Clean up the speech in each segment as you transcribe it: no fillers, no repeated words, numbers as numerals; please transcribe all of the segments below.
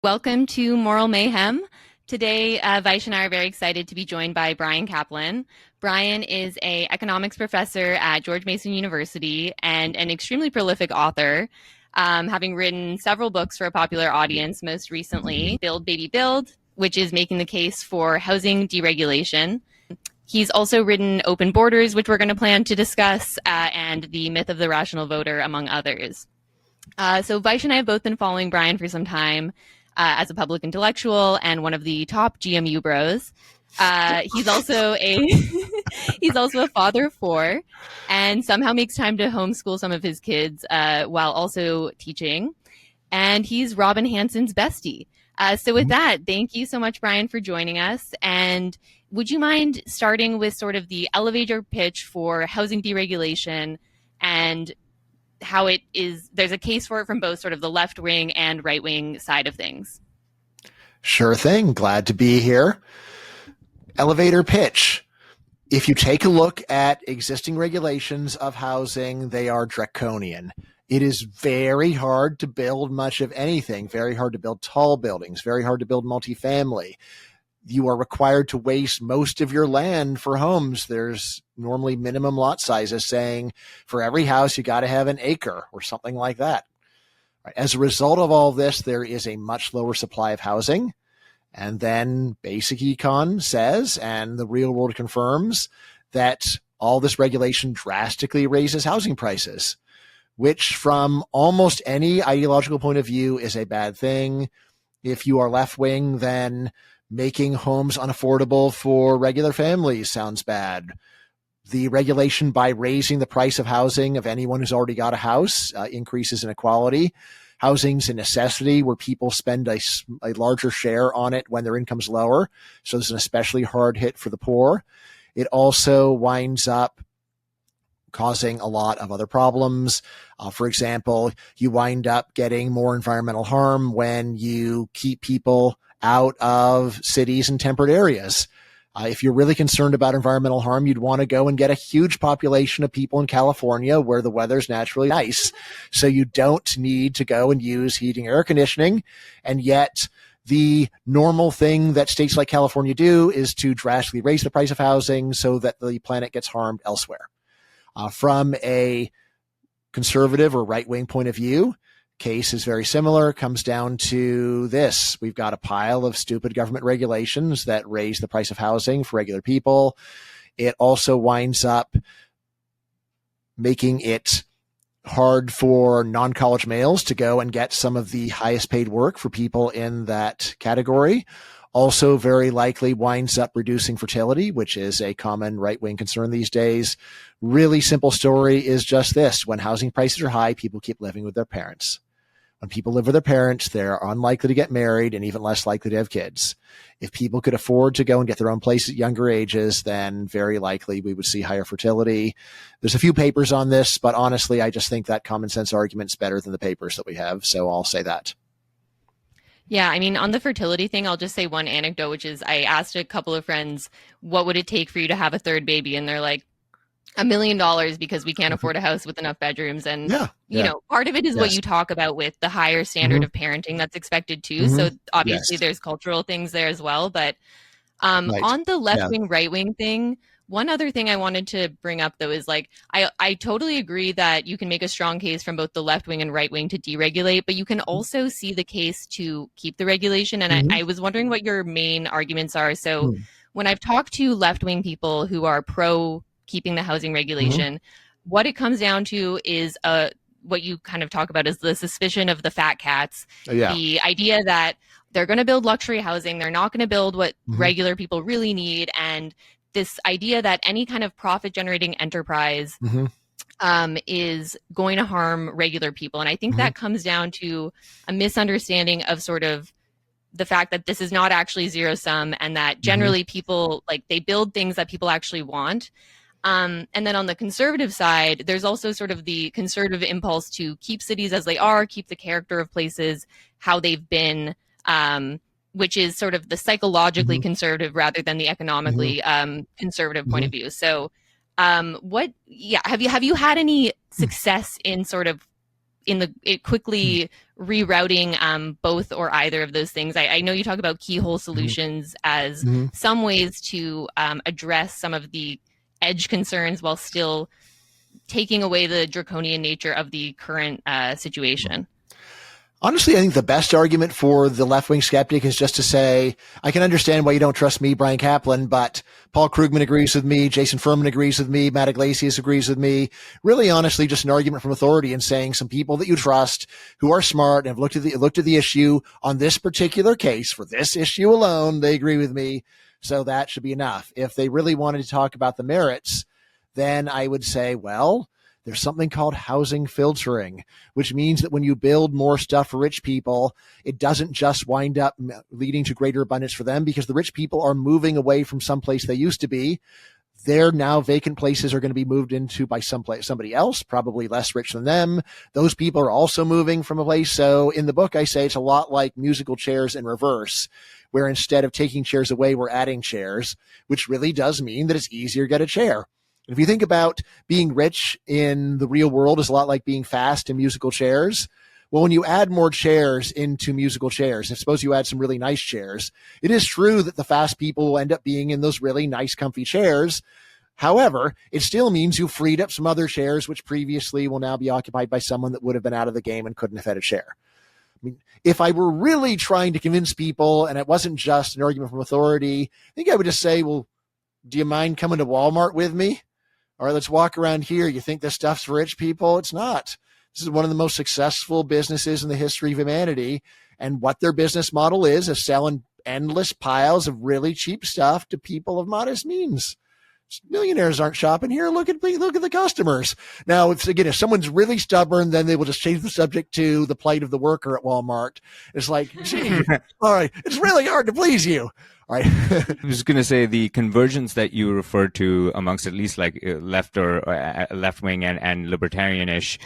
Welcome to Moral Mayhem. Today, Vaish and I are very excited to be joined by Bryan Caplan. Bryan is an economics professor at George Mason University and an extremely prolific author, having written several books for a popular audience, most recently Build, Baby, Build, which is making the case for housing deregulation. He's also written Open Borders, which we're going to plan to discuss, and The Myth of the Rational Voter, among others. So Vaish and I have both been following Bryan for some time as a public intellectual and one of the top GMU bros. He's also a father of four, and somehow makes time to homeschool some of his kids while also teaching. And he's Robin Hanson's bestie. So with that, thank you so much, Bryan, for joining us. And would you mind starting with sort of the elevator pitch for housing deregulation and how it is, there's a case for it from both sort of the left wing and right wing side of things? Sure thing. Glad to be here. Elevator pitch. If you take a look at existing regulations of housing, they are draconian. It is very hard to build much of anything, very hard to build tall buildings, very hard to build multifamily. You are required to waste most of your land for homes. There's normally minimum lot sizes saying for every house, you got to have an acre or something like that. As a result of all this, there is a much lower supply of housing. And then basic econ says, and the real world confirms, that all this regulation drastically raises housing prices, which from almost any ideological point of view is a bad thing. If you are left wing, then making homes unaffordable for regular families sounds bad. The regulation by raising the price of housing of anyone who's already got a house increases inequality. Housing's a necessity where people spend a larger share on it when their income's lower. So there's an especially hard hit for the poor. It also winds up causing a lot of other problems. For example, you wind up getting more environmental harm when you keep people out of cities and temperate areas. If you're really concerned about environmental harm, you'd want to go and get a huge population of people in California where the weather's naturally nice. So you don't need to go and use heating, air conditioning. And yet the normal thing that states like California do is to drastically raise the price of housing so that the planet gets harmed elsewhere. From a conservative or right-wing point of view, case is very similar. Comes down to this. We've got a pile of stupid government regulations that raise the price of housing for regular people. It also winds up making it hard for non-college males to go and get some of the highest paid work for people in that category. Also very likely winds up reducing fertility, which is a common right-wing concern these days. Really simple story is just this. When housing prices are high, people keep living with their parents. When people live with their parents, they're unlikely to get married and even less likely to have kids. If people could afford to go and get their own place at younger ages, then very likely we would see higher fertility. There's a few papers on this, but honestly, I just think that common sense argument's better than the papers that we have. So I'll say that. Yeah, I mean, on the fertility thing, I'll just say one anecdote, which is I asked a couple of friends, what would it take for you to have a third baby? And they're like, $1 million because we can't afford a house with enough bedrooms. And, you know, part of it is what you talk about with the higher standard of parenting that's expected too. So obviously there's cultural things there as well. But on the left wing, right wing thing, one other thing I wanted to bring up, though, is like, I totally agree that you can make a strong case from both the left wing and right wing to deregulate, but you can also see the case to keep the regulation. And I was wondering what your main arguments are. So when I've talked to left wing people who are pro keeping the housing regulation, what it comes down to is what you kind of talk about is the suspicion of the fat cats, the idea that they're going to build luxury housing, they're not going to build what regular people really need, and this idea that any kind of profit generating enterprise is going to harm regular people. And I think that comes down to a misunderstanding of sort of the fact that this is not actually zero sum, and that generally people, like, they build things that people actually want. And then on the conservative side, there's also sort of the conservative impulse to keep cities as they are, keep the character of places how they've been, which is sort of the psychologically conservative rather than the economically conservative point of view. So have you had any success in sort of quickly rerouting both or either of those things. I know you talk about keyhole solutions as some ways to address some of the edge concerns while still taking away the draconian nature of the current situation. Honestly, I think the best argument for the left-wing skeptic is just to say, I can understand why you don't trust me, Bryan Caplan, but Paul Krugman agrees with me, Jason Furman agrees with me, Matt Iglesias agrees with me. Really, honestly, just an argument from authority and saying some people that you trust who are smart and have looked at the issue on this particular case, for this issue alone, they agree with me. So that should be enough. If they really wanted to talk about the merits, then I would say, well, there's something called housing filtering, which means that when you build more stuff for rich people, it doesn't just wind up leading to greater abundance for them, because the rich people are moving away from someplace they used to be. Their now vacant places are going to be moved into by somebody else, probably less rich than them. Those people are also moving from a place. So in the book, I say it's a lot like musical chairs in reverse, where instead of taking chairs away, we're adding chairs, which really does mean that it's easier to get a chair. If you think about being rich in the real world is a lot like being fast in musical chairs. Well, when you add more chairs into musical chairs, and suppose you add some really nice chairs, it is true that the fast people will end up being in those really nice, comfy chairs. However, it still means you freed up some other chairs, which previously will now be occupied by someone that would have been out of the game and couldn't have had a chair. I mean, if I were really trying to convince people and it wasn't just an argument from authority, I think I would just say, well, do you mind coming to Walmart with me? All right, let's walk around here. You think this stuff's for rich people? It's not. This is one of the most successful businesses in the history of humanity. And what their business model is selling endless piles of really cheap stuff to people of modest means. Millionaires aren't shopping here. Look at the customers. Now, if someone's really stubborn, then they will just change the subject to the plight of the worker at Walmart. It's like, gee, all right, it's really hard to please you. All right. I was going to say the convergence that you referred to amongst at least like left or left wing and libertarianish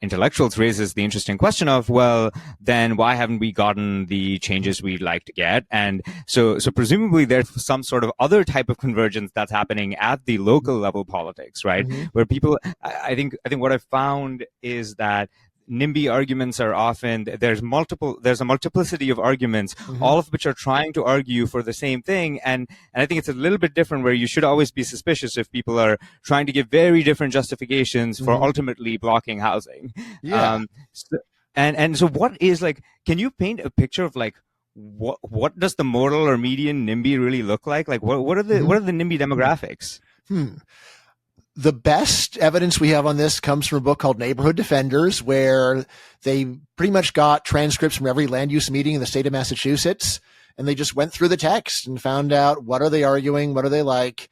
intellectuals raises the interesting question of, well, then why haven't we gotten the changes we'd like to get? And so presumably there's some sort of other type of convergence that's happening at the local level politics, right? Mm-hmm. Where people, I think what I've found is that NIMBY arguments are often, there's a multiplicity of arguments, all of which are trying to argue for the same thing. And I think it's a little bit different, where you should always be suspicious if people are trying to give very different justifications for ultimately blocking housing. Yeah. So what is, like, can you paint a picture of like, what does the modal or median NIMBY really look like? Like what are the NIMBY demographics? The best evidence we have on this comes from a book called Neighborhood Defenders, where they pretty much got transcripts from every land use meeting in the state of Massachusetts, and they just went through the text and found out, what are they arguing? What are they like?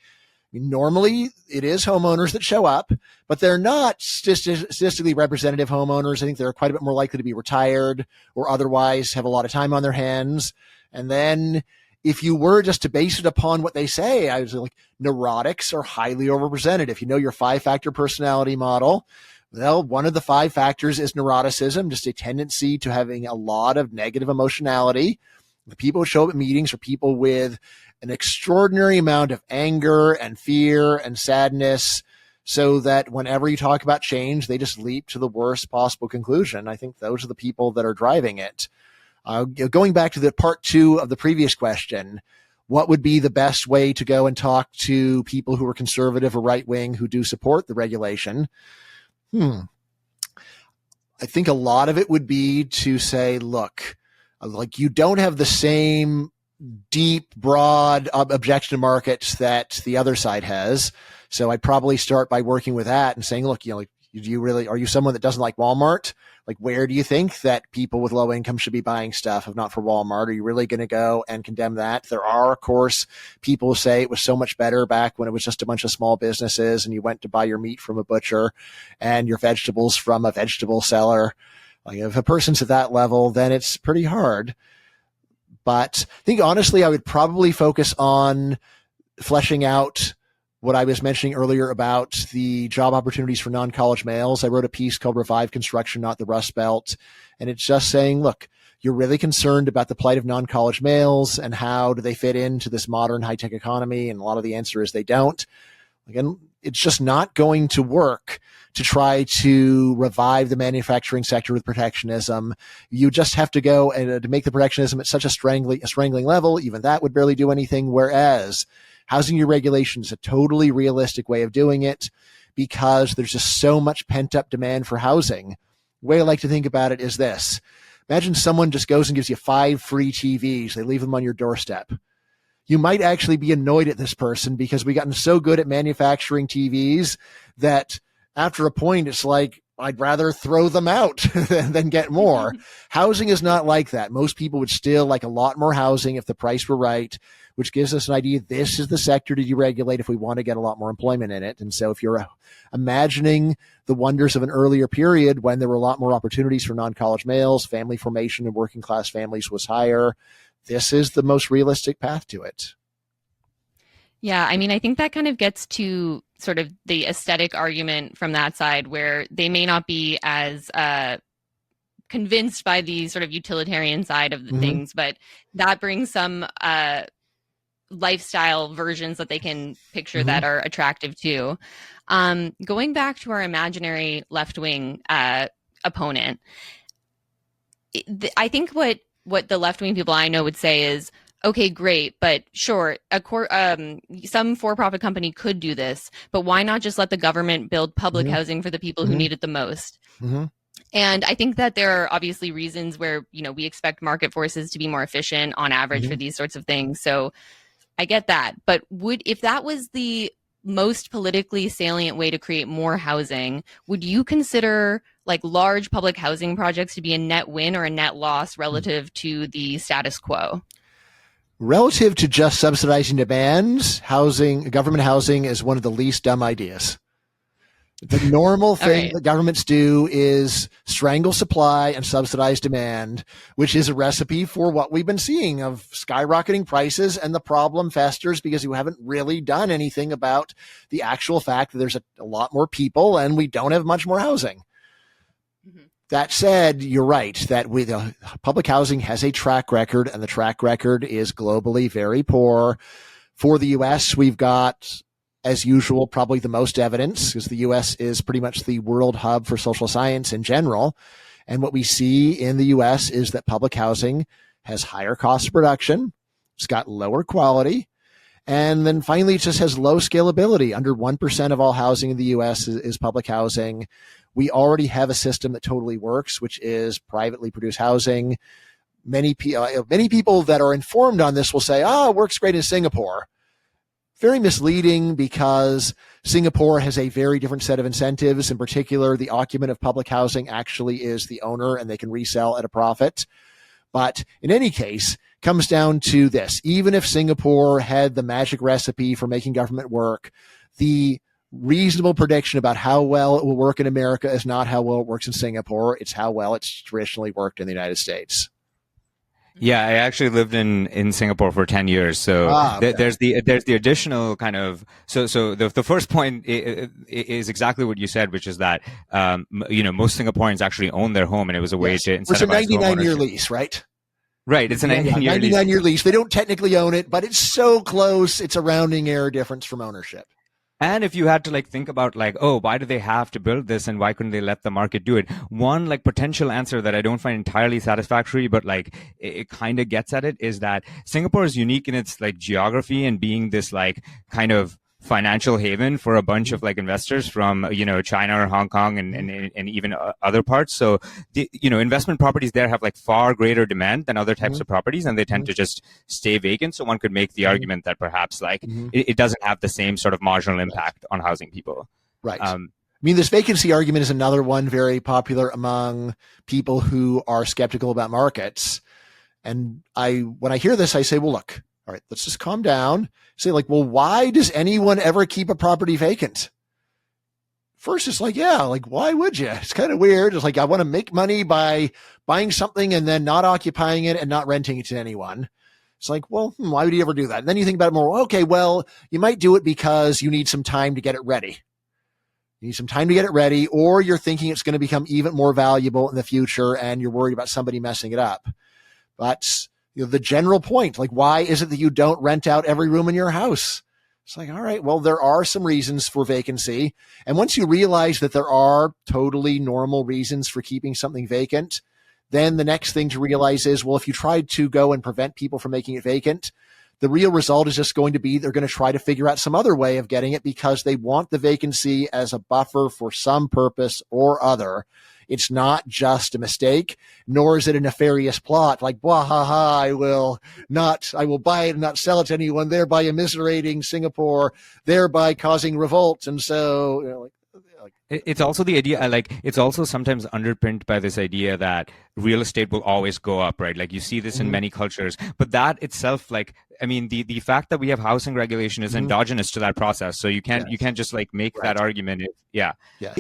I mean, normally it is homeowners that show up, but they're not statistically representative homeowners. I think they're quite a bit more likely to be retired or otherwise have a lot of time on their hands. And then if you were just to base it upon what they say, I was like, neurotics are highly overrepresented. If you know your 5-factor personality model, well, one of the 5 factors is neuroticism, just a tendency to having a lot of negative emotionality. The people who show up at meetings are people with an extraordinary amount of anger and fear and sadness, so that whenever you talk about change, they just leap to the worst possible conclusion. I think those are the people that are driving it. Going back to the part 2 of the previous question, what would be the best way to go and talk to people who are conservative or right wing who do support the regulation? I think a lot of it would be to say, look, like, you don't have the same deep, broad objection to markets that the other side has. So I'd probably start by working with that and saying, look, are you someone that doesn't like Walmart? Like, where do you think that people with low income should be buying stuff if not for Walmart? Are you really going to go and condemn that? There are, of course, people who say it was so much better back when it was just a bunch of small businesses and you went to buy your meat from a butcher and your vegetables from a vegetable seller. Like, if a person's at that level, then it's pretty hard. But I think, honestly, I would probably focus on fleshing out what I was mentioning earlier about the job opportunities for non-college males. I wrote a piece called Revive Construction, Not the Rust Belt. And it's just saying, look, you're really concerned about the plight of non-college males and how do they fit into this modern high-tech economy? And a lot of the answer is they don't. Again, it's just not going to work to try to revive the manufacturing sector with protectionism. You just have to go and to make the protectionism at such a strangling level, even that would barely do anything. Whereas housing deregulation is a totally realistic way of doing it because there's just so much pent up demand for housing. The way I like to think about it is this. Imagine someone just goes and gives you 5 free TVs. They leave them on your doorstep. You might actually be annoyed at this person because we've gotten so good at manufacturing TVs that after a point, it's like, I'd rather throw them out than get more. Housing is not like that. Most people would still like a lot more housing if the price were right, which gives us an idea. This is the sector to deregulate if we want to get a lot more employment in it. And so if you're imagining the wonders of an earlier period when there were a lot more opportunities for non-college males, family formation in working class families was higher, this is the most realistic path to it. Yeah, I mean, I think that kind of gets to sort of the aesthetic argument from that side where they may not be as convinced by the sort of utilitarian side of the things, but that brings some lifestyle versions that they can picture that are attractive too. Going back to our imaginary left-wing opponent, I think what the left-wing people I know would say is, okay, great, but sure, some for-profit company could do this, but why not just let the government build public housing for the people who need it the most? And I think that there are obviously reasons where, we expect market forces to be more efficient on average for these sorts of things. So I get that. But if that was the most politically salient way to create more housing, would you consider like large public housing projects to be a net win or a net loss relative to the status quo? Relative to just subsidizing demand, government housing is one of the least dumb ideas. The normal thing that governments do is strangle supply and subsidize demand, which is a recipe for what we've been seeing of skyrocketing prices, and the problem festers because you haven't really done anything about the actual fact that there's a lot more people and we don't have much more housing. That said, you're right that public housing has a track record, and the track record is globally very poor. For the U.S., we've got, as usual, probably the most evidence because the U.S. is pretty much the world hub for social science in general. And what we see in the U.S. is that public housing has higher cost of production. It's got lower quality. And then finally, it just has low scalability. Under 1% of all housing in the U.S. is public housing. We already have a system that totally works, which is privately produced housing. Many people that are informed on this will say, it works great in Singapore. Very misleading because Singapore has a very different set of incentives. In particular, the occupant of public housing actually is the owner and they can resell at a profit. But in any case, comes down to this. Even if Singapore had the magic recipe for making government work, the reasonable prediction about how well it will work in America is not how well it works in Singapore. It's how well it's traditionally worked in the United States. Yeah, I actually lived in Singapore for 10 years. So okay. there's the additional kind of, so the first point is exactly what you said, which is that, most Singaporeans actually own their home, and it was a way to incentivize it's a 99-year lease, right? Right. It's a 99-year lease. They don't technically own it, but it's so close. It's a rounding error difference from ownership. And if you had to think about why do they have to build this and why couldn't they let the market do it? One potential answer that I don't find entirely satisfactory, but it kind of gets at it, is that Singapore is unique in its geography and being this kind of financial haven for a bunch of investors from China or Hong Kong and even other parts. So the investment properties there have far greater demand than other types of properties, and they tend to just stay vacant. So one could make the argument that perhaps it doesn't have the same sort of marginal impact on housing people. Right. I mean, this vacancy argument is another one very popular among people who are skeptical about markets. And when I hear this, I say, well, look, all right, let's just calm down. Say well, why does anyone ever keep a property vacant? First, it's why would you? It's kind of weird. It's I want to make money by buying something and then not occupying it and not renting it to anyone. It's why would you ever do that? And then you think about it more. Okay, well, you might do it because you need some time to get it ready. You need some time to get it ready, or you're thinking it's going to become even more valuable in the future and you're worried about somebody messing it up. But the general point, why is it that you don't rent out every room in your house? It's like, all right, well, there are some reasons for vacancy. And once you realize that there are totally normal reasons for keeping something vacant, then the next thing to realize is, well, if you tried to go and prevent people from making it vacant, the real result is just going to be they're going to try to figure out some other way of getting it because they want the vacancy as a buffer for some purpose or other. It's not just a mistake, nor is it a nefarious plot like, blah, ha, ha, I will buy it and not sell it to anyone, thereby immiserating Singapore, thereby causing revolt. And so, it's also the idea, it's also sometimes underpinned by this idea that real estate will always go up, right? Like you see this in many cultures, but that itself, the fact that we have housing regulation is endogenous to that process. So you can't just make that argument. Yeah.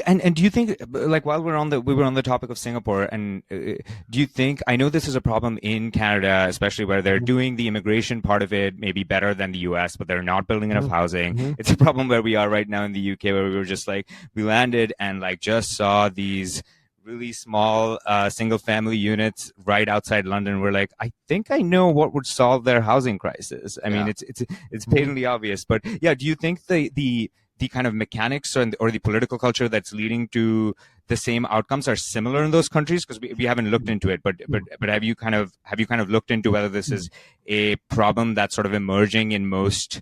And do you think, while we were on the topic of Singapore, and do you think, I know this is a problem in Canada, especially where they're doing the immigration part of it maybe better than the US, but they're not building enough housing. It's a problem where we are right now in the UK, where we were just we landed and just saw these really small single family units right outside London. We're like, I think I know what would solve their housing crisis. I mean, it's patently obvious, but yeah, do you think the kind of mechanics or the political culture that's leading to the same outcomes are similar in those countries? Because we haven't looked into it, but have you kind of looked into whether this is a problem that's sort of emerging in most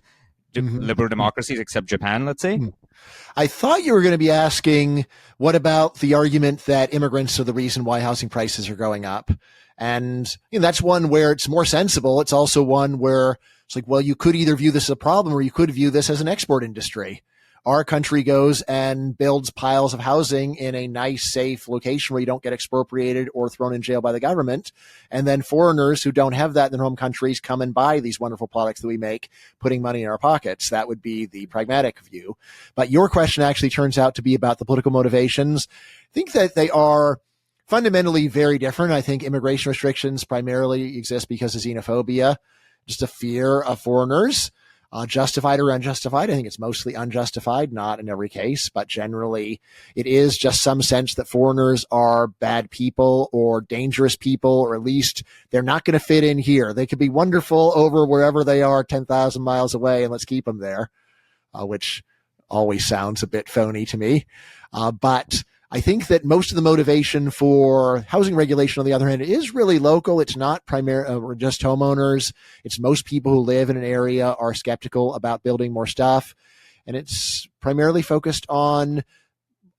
liberal democracies except Japan, let's say? I thought you were going to be asking, what about the argument that immigrants are the reason why housing prices are going up? And that's one where it's more sensible. It's also one where it's like, well, you could either view this as a problem or you could view this as an export industry. Our country goes and builds piles of housing in a nice, safe location where you don't get expropriated or thrown in jail by the government. And then foreigners who don't have that in their home countries come and buy these wonderful products that we make, putting money in our pockets. That would be the pragmatic view. But your question actually turns out to be about the political motivations. I think that they are fundamentally very different. I think immigration restrictions primarily exist because of xenophobia, just a fear of foreigners. Justified or unjustified. I think it's mostly unjustified, not in every case, but generally it is just some sense that foreigners are bad people or dangerous people, or at least they're not going to fit in here. They could be wonderful over wherever they are 10,000 miles away, and let's keep them there, which always sounds a bit phony to me. But I think that most of the motivation for housing regulation, on the other hand, is really local. It's not primarily just homeowners. It's most people who live in an area are skeptical about building more stuff. And it's primarily focused on,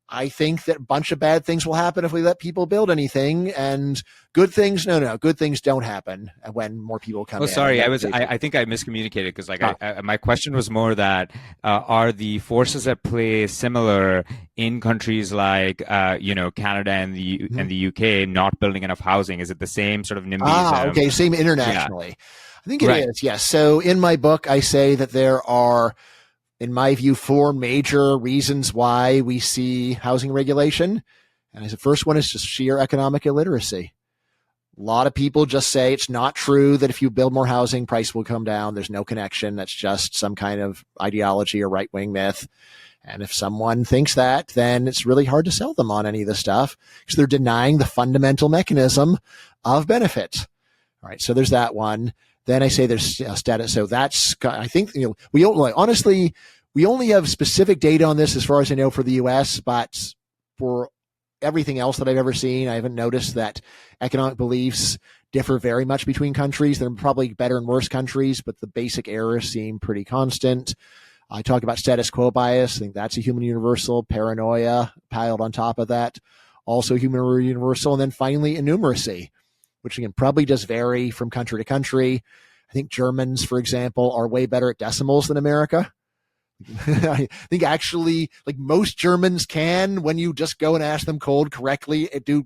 I think that a bunch of bad things will happen if we let people build anything, and good things, no, good things don't happen when more people come in. Oh, sorry, I think I miscommunicated, because my question was more that are the forces at play similar in countries like Canada and the UK not building enough housing? Is it the same sort of NIMBYism? Okay, same internationally. Yeah. I think it is, yes. So in my book, I say that there are, in my view, 4 major reasons why we see housing regulation. And the first one is just sheer economic illiteracy. A lot of people just say it's not true that if you build more housing, price will come down. There's no connection. That's just some kind of ideology or right-wing myth. And if someone thinks that, then it's really hard to sell them on any of this stuff because they're denying the fundamental mechanism of benefit. All right, so there's that one. Then I say there's status. So that's, I think, we don't honestly, we only have specific data on this as far as I know for the US, but for everything else that I've ever seen, I haven't noticed that economic beliefs differ very much between countries. There are probably better and worse countries, but the basic errors seem pretty constant. I talk about status quo bias. I think that's a human universal. Paranoia piled on top of that, also human universal. And then finally, innumeracy, which again probably does vary from country to country. I think Germans, for example, are way better at decimals than America. I think actually, most Germans can, when you just go and ask them cold correctly, do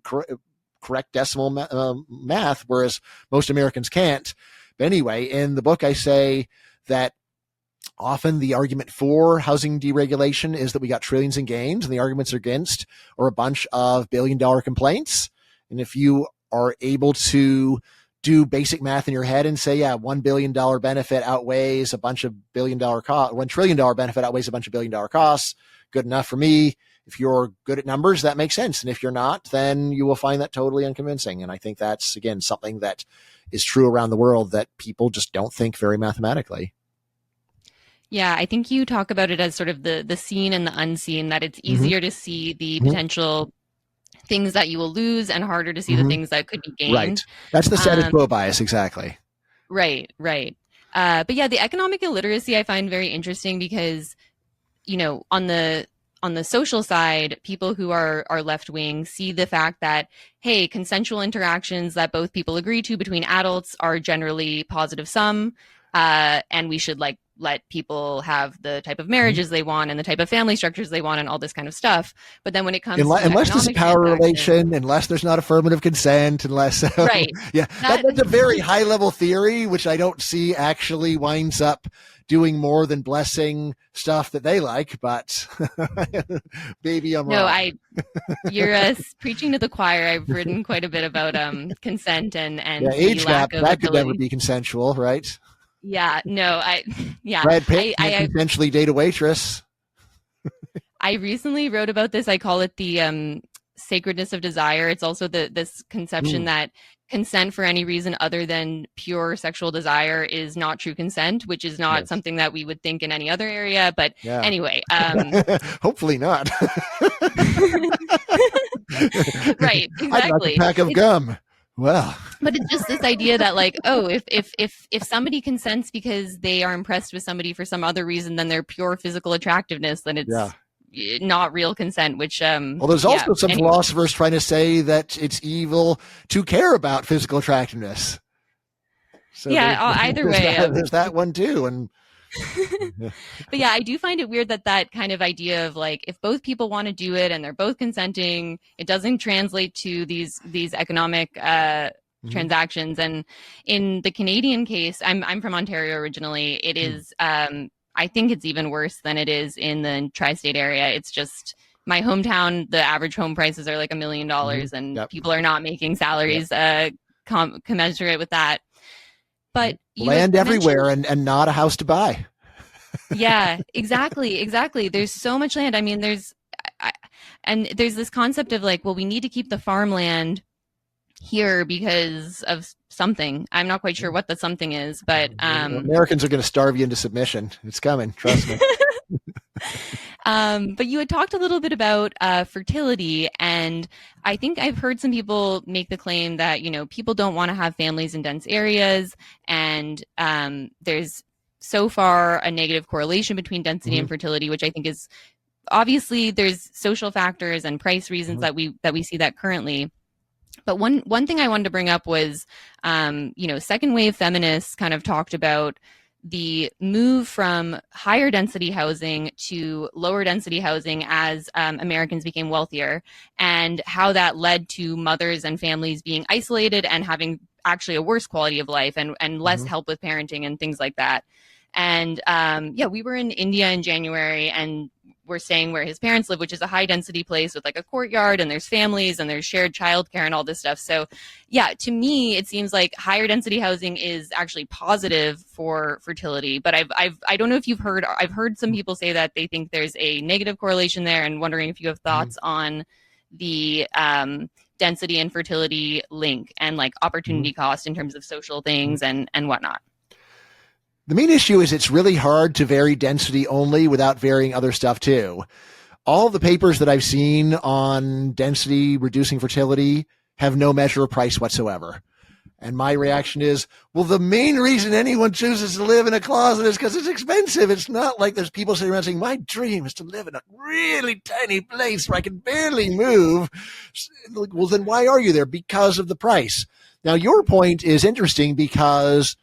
correct decimal math, whereas most Americans can't. But anyway, in the book, I say that often the argument for housing deregulation is that we got trillions in gains, and the arguments against are a bunch of billion-dollar complaints. And if you are able to do basic math in your head and say, yeah, $1 billion benefit outweighs a bunch of billion-dollar costs, $1 trillion benefit outweighs a bunch of billion-dollar costs, good enough for me. If you're good at numbers, that makes sense. And if you're not, then you will find that totally unconvincing. And I think that's, again, something that is true around the world, that people just don't think very mathematically. Yeah, I think you talk about it as sort of the seen and the unseen, that it's Hmm. easier to see the Hmm. potential things that you will lose and harder to see the Hmm. things that could be Right. gained. That's the status Um, quo bias, exactly. right, right. But yeah, the economic illiteracy I find very interesting because, on the social side, people who are left wing see the fact that, hey, consensual interactions that both people agree to between adults are generally positive sum, and we should like let people have the type of Mhm. marriages they want and the type of family structures they want and all this kind of stuff. But then when it comes to Unless there's a economic power transactions, relation, unless there's not affirmative consent, unless right? yeah, That that's a very high level theory, which I don't see actually winds up doing more than blessing stuff that they like. But maybe I'm no, wrong. I you're preaching to the choir. I've written quite a bit about consent Yeah, and the age gap lack of that could never ability. be consensual, right? Yeah, no, yeah, Brad Pitt I, can't I, consensually date a waitress. I recently wrote about this. I call it the sacredness of desire. It's also this conception Mm, that consent for any reason other than pure sexual desire is not true consent, which is not yes. something that we would think in any other area. But Yeah. anyway, Hopefully not. right, I'd like a exactly. pack of It's gum. Well, but it's just this idea that like, oh, if somebody consents because they are impressed with somebody for some other reason than their pure physical attractiveness, then yeah. it's not real consent, which Well, there's yeah, also some anyway. philosophers trying to say that it's evil to care about physical attractiveness. So Yeah, there's either way. there's that one too. And yeah. But yeah, I do find it weird that that kind of idea of like if both people want to do it and they're both consenting, it doesn't translate to these economic Mhm. transactions. And in the Canadian case, I'm from Ontario originally. It Hmm. is I think it's even worse than it is in the tri-state area. It's just my hometown. The average home prices are like $1 million, Hmm. and Yep. people are not making Yep. salaries commensurate with that. But Nope. you had Land mentioned. everywhere and not a house to buy. Yeah, exactly, exactly. There's so much land. I mean, I, and there's this concept of like, well, we need to keep the farmland here because of something. I'm not quite sure what the something is, but Americans are going to starve you into submission. It's coming. Trust me. but you had talked a little bit about fertility, and I think I've heard some people make the claim that people don't want to have families in dense areas, and there's so far a negative correlation between density and Hmm. fertility, which I think is obviously there's social factors and price reasons Hmm. that we see that currently. But one thing I wanted to bring up was, second wave feminists kind of talked about the move from higher density housing to lower density housing as Americans became wealthier, and how that led to mothers and families being isolated and having actually a worse quality of life and less Hmm. help with parenting and things like that. And yeah, we were in India in January, and we're staying where his parents live, which is a high density place with like a courtyard and there's families and there's shared childcare and all this stuff. So yeah, to me, it seems like higher density housing is actually positive for fertility. But I don't know if I've heard some people say that they think there's a negative correlation there, and wondering if you have Hmm. thoughts on the density and fertility link and like Hmm. opportunity cost in terms of social things and whatnot. The main issue is it's really hard to vary density only without varying other stuff too. All the papers that I've seen on density reducing fertility have no measure of price whatsoever. And my reaction is, well, the main reason anyone chooses to live in a closet is because it's expensive. It's not like there's people sitting around saying, my dream is to live in a really tiny place where I can barely move. Well, then why are you there? Because of the price. Now, your point is interesting because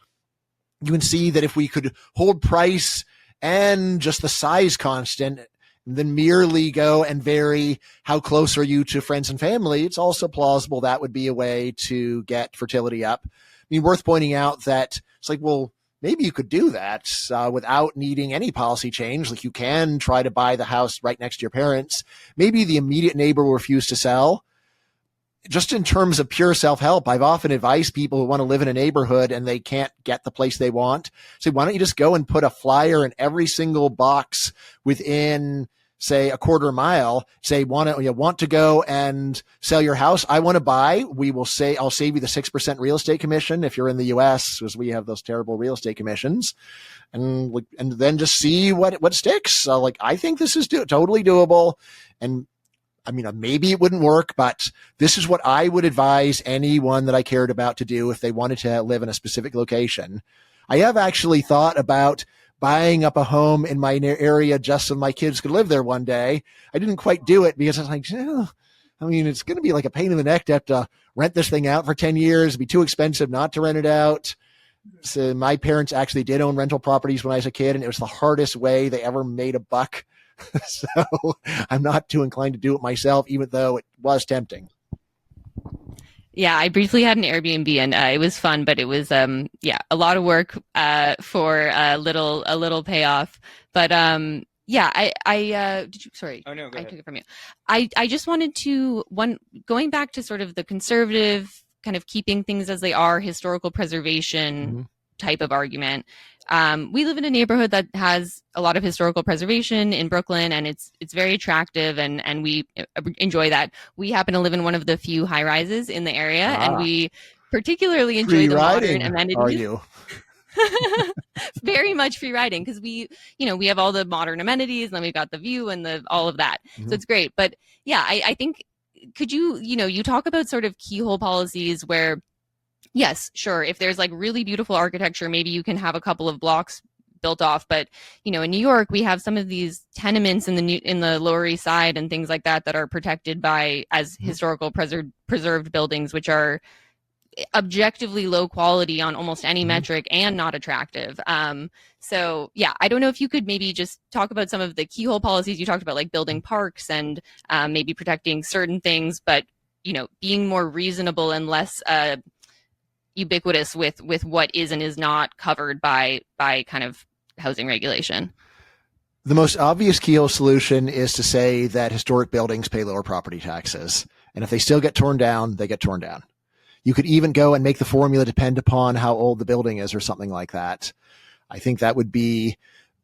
you can see that if we could hold price and just the size constant, then merely go and vary how close are you to friends and family, it's also plausible that would be a way to get fertility up. I mean, worth pointing out that it's like, well, maybe you could do that without needing any policy change. Like you can try to buy the house right next to your parents. Maybe the immediate neighbor will refuse to sell. Just in terms of pure self-help, I've often advised people who want to live in a neighborhood and they can't get the place they want. So why don't you just go and put a flyer in every single box within say a quarter mile, say want to go and sell your house. I want to buy. I'll save you the 6% real estate commission if you're in the US, because we have those terrible real estate commissions, and then just see what sticks. So I think this is totally doable. And I mean, maybe it wouldn't work, but this is what I would advise anyone that I cared about to do if they wanted to live in a specific location. I have actually thought about buying up a home in my area just so my kids could live there one day. I didn't quite do it because I was like, I mean, it's going to be like a pain in the neck to have to rent this thing out for 10 years. It'd be too expensive not to rent it out. So my parents actually did own rental properties when I was a kid, and it was the hardest way they ever made a buck. So I'm not too inclined to do it myself, even though it was tempting. Yeah, I briefly had an Airbnb, and it was fun, but it was a lot of work for a little payoff. But did you? Sorry, oh no, go ahead. I took it from you. I just wanted to going back to sort of the conservative kind of keeping things as they are, historical preservation type of argument. We live in a neighborhood that has a lot of historical preservation in Brooklyn, and it's very attractive, and we enjoy that. We happen to live in one of the few high rises in the area, and we particularly enjoy the modern amenities. Are you? Very much free riding, because we have all the modern amenities, and then we've got the view and all of that. So it's great. But yeah, I think, could you talk about sort of keyhole policies where, yes, sure, if there's really beautiful architecture, maybe you can have a couple of blocks built off. But, in New York, we have some of these tenements in the Lower East Side and things like that are protected as historical preserved buildings, which are objectively low quality on almost any metric and not attractive. So yeah, I don't know if you could maybe just talk about some of the keyhole policies you talked about, building parks and maybe protecting certain things, but being more reasonable and less ubiquitous with what is and is not covered by kind of housing regulation. The most obvious keyhole solution is to say that historic buildings pay lower property taxes, and if they still get torn down, they get torn down. You could even go and make the formula depend upon how old the building is or something like that. I think that would be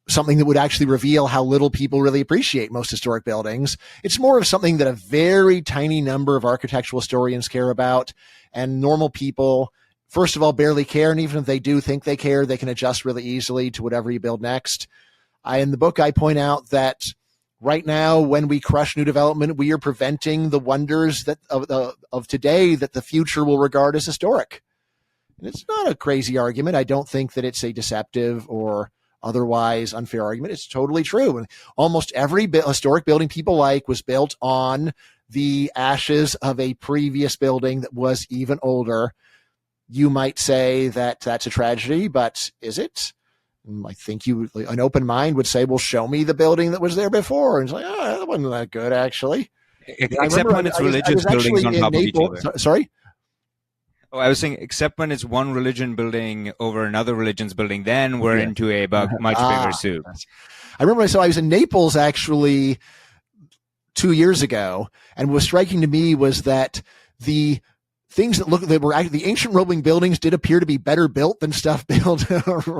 something that would actually reveal how little people really appreciate most historic buildings. It's more of something that a very tiny number of architectural historians care about, and normal people, first of all, barely care. And even if they do think they care, they can adjust really easily to whatever you build next. In the book, I point out that right now, when we crush new development, we are preventing the wonders of today that the future will regard as historic. And it's not a crazy argument. I don't think that it's a deceptive or otherwise unfair argument. It's totally true. And almost every historic building people like was built on the ashes of a previous building that was even older. You might say that that's a tragedy, but is it? I think an open mind would say, well, show me the building that was there before. And it's like, oh, that wasn't that good, actually. Except when it's religious buildings on top of each other. Sorry? Oh, I was saying, except when it's one religion building over another religion's building, then we're into a much bigger soup. I remember I was in Naples, actually, 2 years ago, and what was striking to me was that the things that were the ancient Roman buildings did appear to be better built than stuff built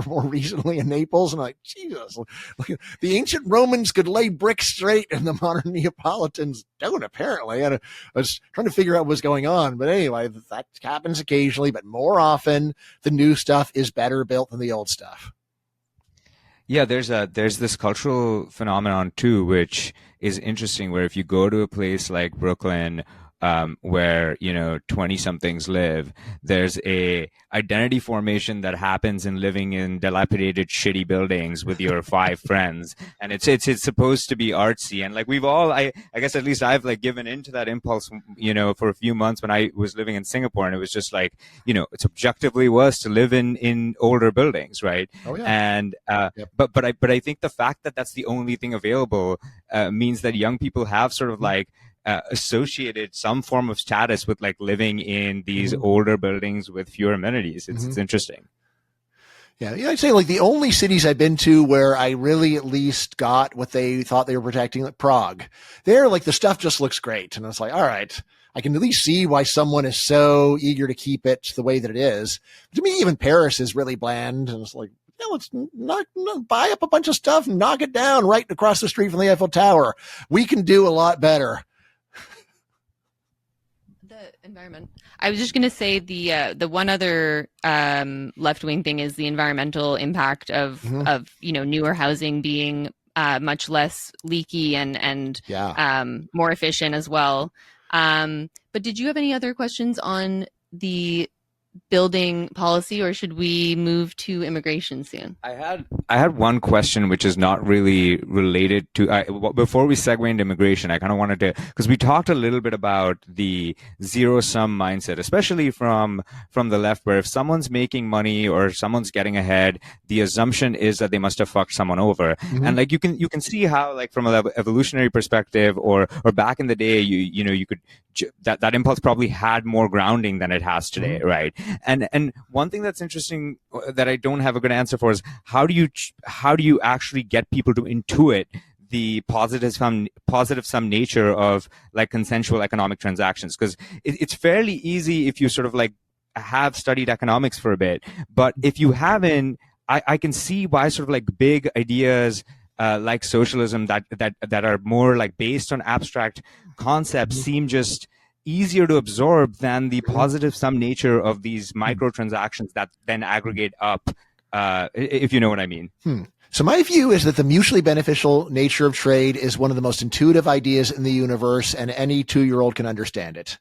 more recently in Naples. And I'm like, Jesus, the ancient Romans could lay bricks straight, and the modern Neapolitans don't, apparently. And I was trying to figure out what was going on. But anyway, that happens occasionally, but more often the new stuff is better built than the old stuff. Yeah, there's this cultural phenomenon too, which is interesting, where if you go to a place like Brooklyn, where 20-somethings live, there's a identity formation that happens in living in dilapidated, shitty buildings with your 5 friends, and it's supposed to be artsy, and we've all, I guess at least I've given into that impulse, for a few months when I was living in Singapore, and it was just it's objectively worse to live in older buildings, right? Oh, yeah. And Yep. but I think the fact that that's the only thing available means that young people have sort of associated some form of status with living in these older buildings with fewer amenities. It's interesting. Yeah, I'd say the only cities I've been to where I really at least got what they thought they were protecting, like Prague. There, the stuff just looks great, and it's all right, I can at least see why someone is so eager to keep it the way that it is. To me, even Paris is really bland, and it's let's buy up a bunch of stuff and knock it down right across the street from the Eiffel Tower. We can do a lot better. The environment. I was just going to say the one other left-wing thing is the environmental impact of newer housing being much less leaky and more efficient as well. But did you have any other questions on the building policy, or should we move to immigration soon? I had one question which is not really related to before we segue into immigration. I kind of wanted to, because we talked a little bit about the zero sum mindset, especially from the left, where if someone's making money or someone's getting ahead, the assumption is that they must have fucked someone over. And like you can see how, like, from an evolutionary perspective, or back in the day, you could that impulse probably had more grounding than it has today, right? And one thing that's interesting that I don't have a good answer for is how do you actually get people to intuit the positive sum nature of, like, consensual economic transactions? Because it's fairly easy if you sort of like have studied economics for a bit, but if you haven't, I can see why sort of like big ideas like socialism that are more like based on abstract concepts seem just easier to absorb than the positive sum nature of these microtransactions that then aggregate up, if you know what I mean. So my view is that the mutually beneficial nature of trade is one of the most intuitive ideas in the universe, and any 2-year-old can understand it.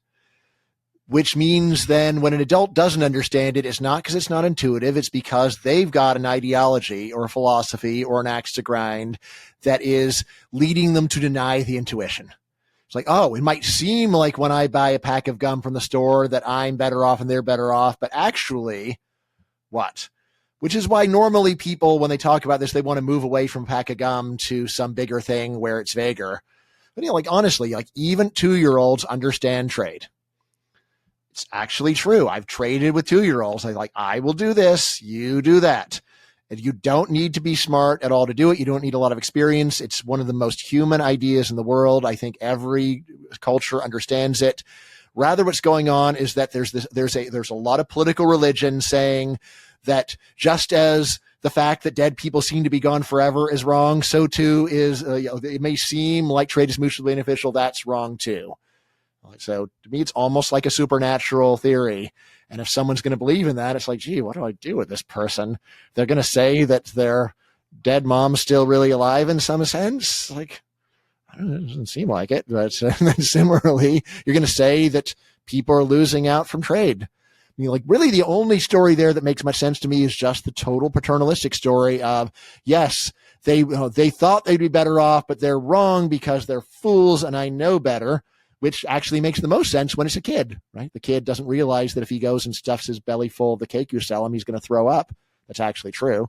Which means then when an adult doesn't understand it, it's not because it's not intuitive. It's because they've got an ideology or a philosophy or an axe to grind that is leading them to deny the intuition. It's like, oh, it might seem like when I buy a pack of gum from the store that I'm better off and they're better off, but actually, what? Which is why normally people, when they talk about this, they want to move away from a pack of gum to some bigger thing where it's vaguer. But, like, honestly, like, even 2-year-olds understand trade. It's actually true. I've traded with 2-year-olds. I will do this, you do that. And you don't need to be smart at all to do it. You don't need a lot of experience. It's one of the most human ideas in the world. I think every culture understands it. Rather, what's going on is that there's a lot of political religion saying that just as the fact that dead people seem to be gone forever is wrong, so too is it may seem like trade is mutually beneficial. That's wrong too. So to me, it's almost like a supernatural theory. And if someone's going to believe in that, it's like, gee, what do I do with this person? They're going to say that their dead mom's still really alive in some sense. Like, I don't know, it doesn't seem like it. But then similarly, you're going to say that people are losing out from trade. I mean, like, really the only story there that makes much sense to me is just the total paternalistic story of, yes, they thought they'd be better off, but they're wrong because they're fools and I know better. Which actually makes the most sense when it's a kid, right? The kid doesn't realize that if he goes and stuffs his belly full of the cake you sell him, he's going to throw up. That's actually true.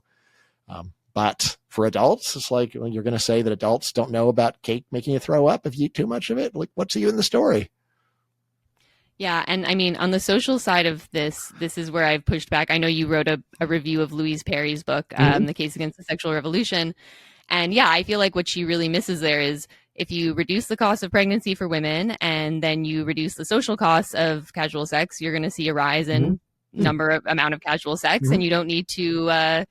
But for adults, it's like, well, you're going to say that adults don't know about cake making you throw up if you eat too much of it? Like, what's you in the story? Yeah, and I mean, on the social side of this is where I've pushed back. I know you wrote a review of Louise Perry's book, The Case Against the Sexual Revolution. And yeah, I feel like what she really misses there is, if you reduce the cost of pregnancy for women and then you reduce the social costs of casual sex, you're going to see a rise in amount of casual sex. And you don't need to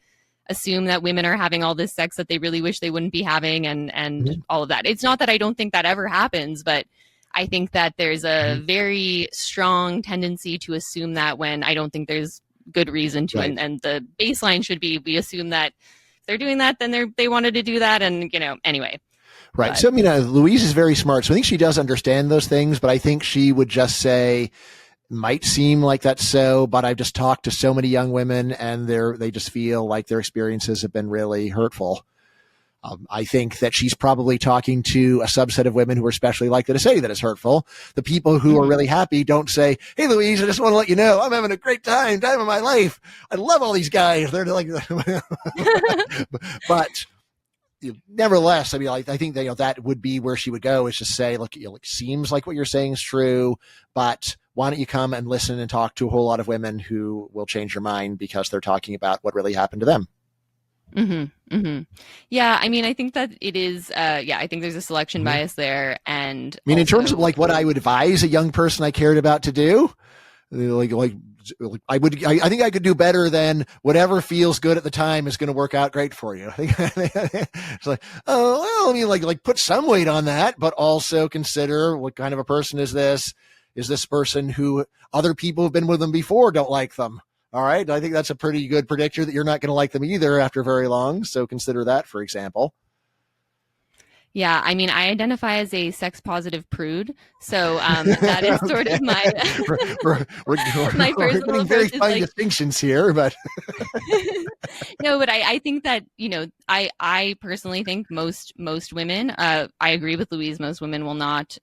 assume that women are having all this sex that they really wish they wouldn't be having and all of that. It's not that I don't think that ever happens, but I think that there's a very strong tendency to assume that when I don't think there's good reason to. Right. And the baseline should be, we assume that if they're doing that, then they wanted to do that. And, anyway. Right. So, I mean, Louise is very smart. So I think she does understand those things, but I think she would just say, might seem like that's so, but I've just talked to so many young women and they just feel like their experiences have been really hurtful. I think that she's probably talking to a subset of women who are especially likely to say that it's hurtful. The people who are really happy don't say, hey, Louise, I just want to let you know I'm having a great time of my life. I love all these guys. They're like, but nevertheless, I mean, I think that, that would be where she would go, is to say, look, it seems like what you're saying is true, but why don't you come and listen and talk to a whole lot of women who will change your mind because they're talking about what really happened to them. Yeah, I mean, I think that it is, I think there's a selection bias there. And I mean, in terms of like what I would advise a young person I cared about to do, like I think I could do better than whatever feels good at the time is going to work out great for you. It's like, oh, well, I mean, like put some weight on that, but also consider what kind of a person is this? Is this person who other people who've been with them before don't like them? All right. I think that's a pretty good predictor that you're not going to like them either after very long. So consider that, for example. Yeah, I mean, I identify as a sex positive prude, so that is sort of my my we're personal getting very approach is fine like distinctions here, but no, but I think that, you know, I personally think most women, I agree with Louise, most women will not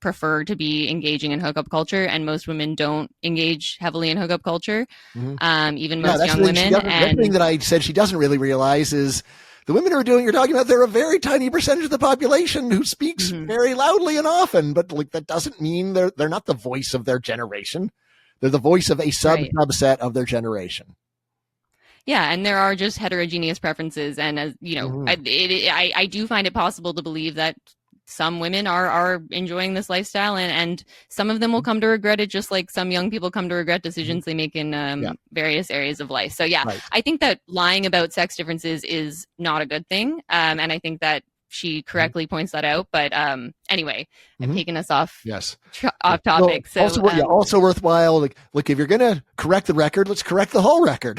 prefer to be engaging in hookup culture, and most women don't engage heavily in hookup culture, even most young women. That's the thing that I said she doesn't really realize is the women who are doing, you're talking about, they're a very tiny percentage of the population who speaks very loudly and often, but like that doesn't mean they're not the voice of their generation. They're the voice of a subset of their generation. Yeah, and there are just heterogeneous preferences, and as you know, I do find it possible to believe that some women are enjoying this lifestyle, and some of them will come to regret it, just like some young people come to regret decisions they make in various areas of life. So yeah, I think that lying about sex differences is not a good thing, and I think that she correctly points that out. But anyway, I've taken us off off topic. Well, so also worthwhile. Like, look, if you're going to correct the record, let's correct the whole record.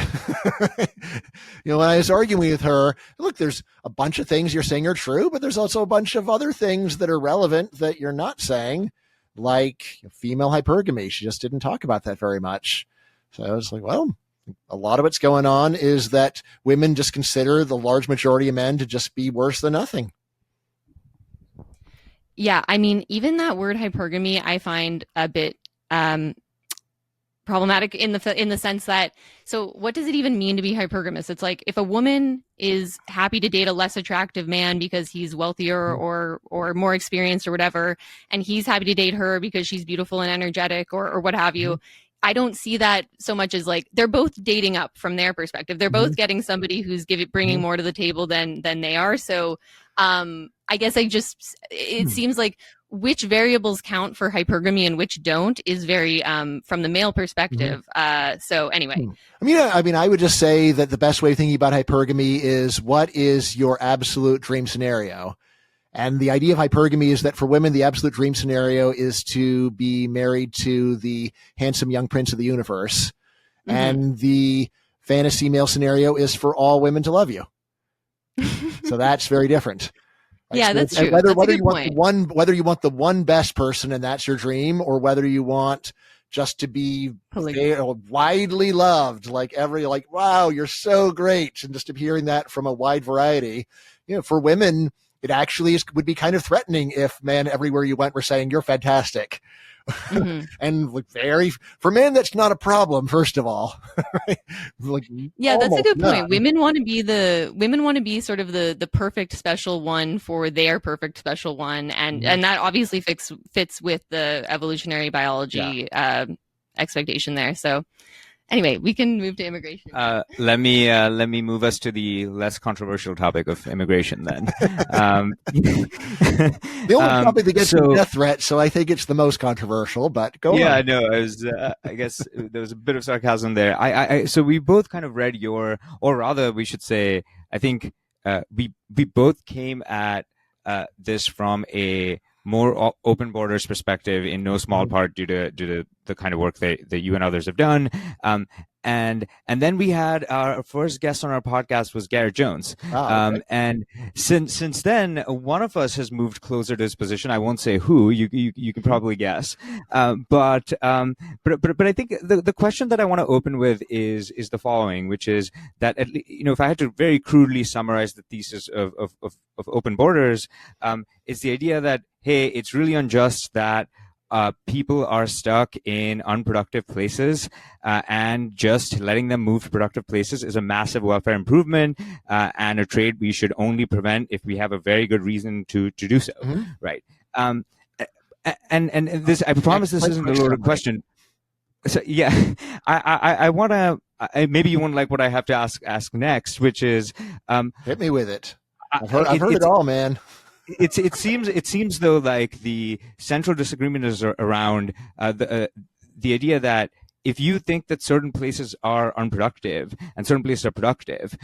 You know, when I was arguing with her, look, there's a bunch of things you're saying are true, but there's also a bunch of other things that are relevant that you're not saying, like female hypergamy. She just didn't talk about that very much. So I was like, well, a lot of what's going on is that women just consider the large majority of men to just be worse than nothing. Yeah, I mean, even that word hypergamy, I find a bit problematic in the sense that, so what does it even mean to be hypergamous? It's like if a woman is happy to date a less attractive man because he's wealthier or more experienced or whatever, and he's happy to date her because she's beautiful and energetic or what have you. I don't see that so much as like they're both dating up from their perspective. They're both getting somebody who's bringing more to the table than they are. So I guess it seems like which variables count for hypergamy and which don't is very from the male perspective. So anyway. I mean, I would just say that the best way of thinking about hypergamy is what is your absolute dream scenario? And the idea of hypergamy is that for women, the absolute dream scenario is to be married to the handsome young prince of the universe. And the fantasy male scenario is for all women to love you. So that's very different. Yeah, that's true. Whether that's you want whether you want the one best person and that's your dream, or whether you want just to be widely loved, like wow, you're so great, and just to be hearing that from a wide variety. You know, for women, it actually would be kind of threatening if men everywhere you went were saying you're fantastic. And for men, that's not a problem. First of all, yeah, that's a good point. Women want to be sort of the perfect special one for their perfect special one, and that obviously fits with the evolutionary biology expectation there. So anyway, we can move to immigration. Let me move us to the less controversial topic of immigration then. The only topic that gets a death threat, so I think it's the most controversial. But go on. Yeah, I know. I guess there was a bit of sarcasm there. So we both kind of read or rather, we should say, I think we both came at this from a more open borders perspective, in no small part due to the kind of work that you and others have done. And then we had our first guest on our podcast was Garett Jones. Okay. And since then, one of us has moved closer to his position. I won't say who. You can probably guess. But I think the question that I want to open with is the following, which is that if I had to very crudely summarize the thesis of open borders, it's the idea that, hey, it's really unjust that people are stuck in unproductive places, and just letting them move to productive places is a massive welfare improvement, and a trade we should only prevent if we have a very good reason to do so. Right. And this, I promise this isn't a loaded question. So yeah, I want to, maybe you won't like what I have to ask next, which is, hit me with it. I've heard it all, man. It seems though like the central disagreement is around the idea that if you think that certain places are unproductive and certain places are productive,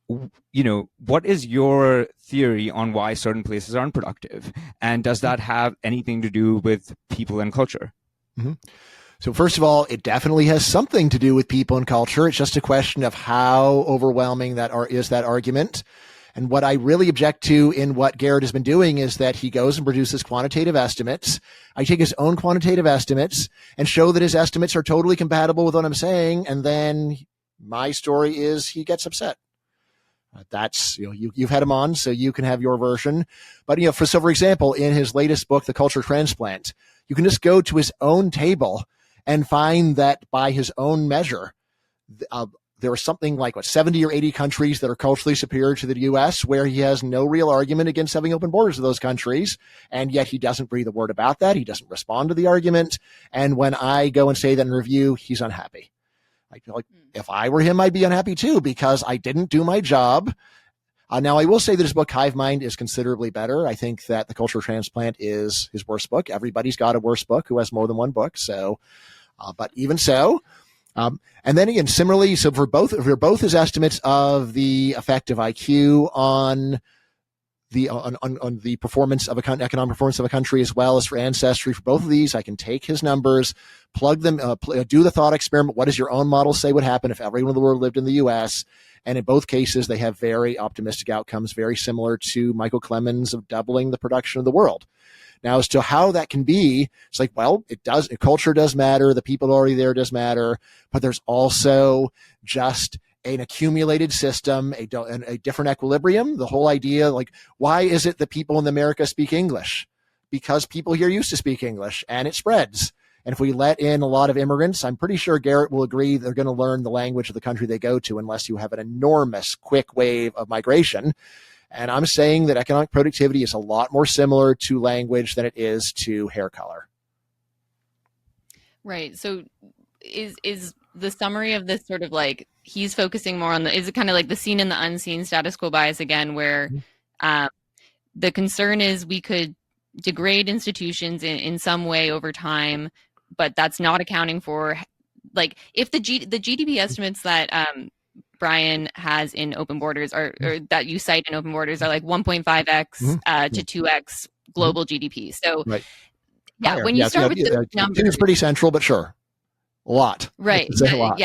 what is your theory on why certain places are unproductive? And does that have anything to do with people and culture? Mm-hmm. So first of all, it definitely has something to do with people and culture. It's just a question of how overwhelming is that argument. And what I really object to in what Garett has been doing is that he goes and produces quantitative estimates. I take his own quantitative estimates and show that his estimates are totally compatible with what I'm saying. And then my story is he gets upset. That's, you've had him on, so you can have your version. But, for example, in his latest book, The Culture Transplant, you can just go to his own table and find that by his own measure, there are something like 70 or 80 countries that are culturally superior to the U.S., where he has no real argument against having open borders with those countries. And yet he doesn't breathe a word about that. He doesn't respond to the argument. And when I go and say that in review, he's unhappy. I feel like if I were him, I'd be unhappy too, because I didn't do my job. Now, I will say that his book, Hive Mind, is considerably better. I think that The Cultural Transplant is his worst book. Everybody's got a worse book who has more than one book. So, but even so, and then again, similarly, so for both his estimates of the effect of IQ on the performance of economic performance of a country, as well as for ancestry, for both of these, I can take his numbers, plug them, do the thought experiment. What does your own model say would happen if everyone in the world lived in the U.S.? And in both cases, they have very optimistic outcomes, very similar to Michael Clemens of doubling the production of the world. Now, as to how that can be, it's like, well, it does. Culture does matter. The people already there does matter. But there's also just an accumulated system, a different equilibrium. The whole idea, like, why is it that people in America speak English? Because people here used to speak English, and it spreads. And if we let in a lot of immigrants, I'm pretty sure Garett will agree they're going to learn the language of the country they go to, unless you have an enormous quick wave of migration. And I'm saying that economic productivity is a lot more similar to language than it is to hair color. Right. So is the summary of this sort of like he's focusing more on is it kind of like the seen and the unseen status quo bias again, where the concern is we could degrade institutions in some way over time, but that's not accounting for, like, if the GDP estimates that Bryan has in Open Borders or that you cite in Open Borders are like 1.5x to 2x global GDP. So right. Yeah, when you start with the numbers, it's pretty central, but sure, a lot. Right. A lot.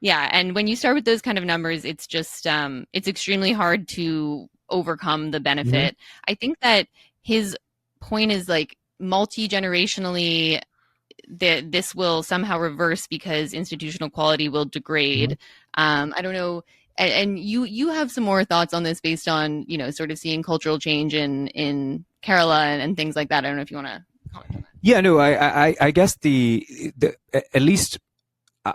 Yeah, and when you start with those kind of numbers, it's just it's extremely hard to overcome the benefit. I think that his point is like multi-generationally that this will somehow reverse because institutional quality will degrade. I don't know. And you have some more thoughts on this based on, sort of seeing cultural change in Kerala and things like that. I don't know if you want to comment on that. Yeah, no, I guess the at least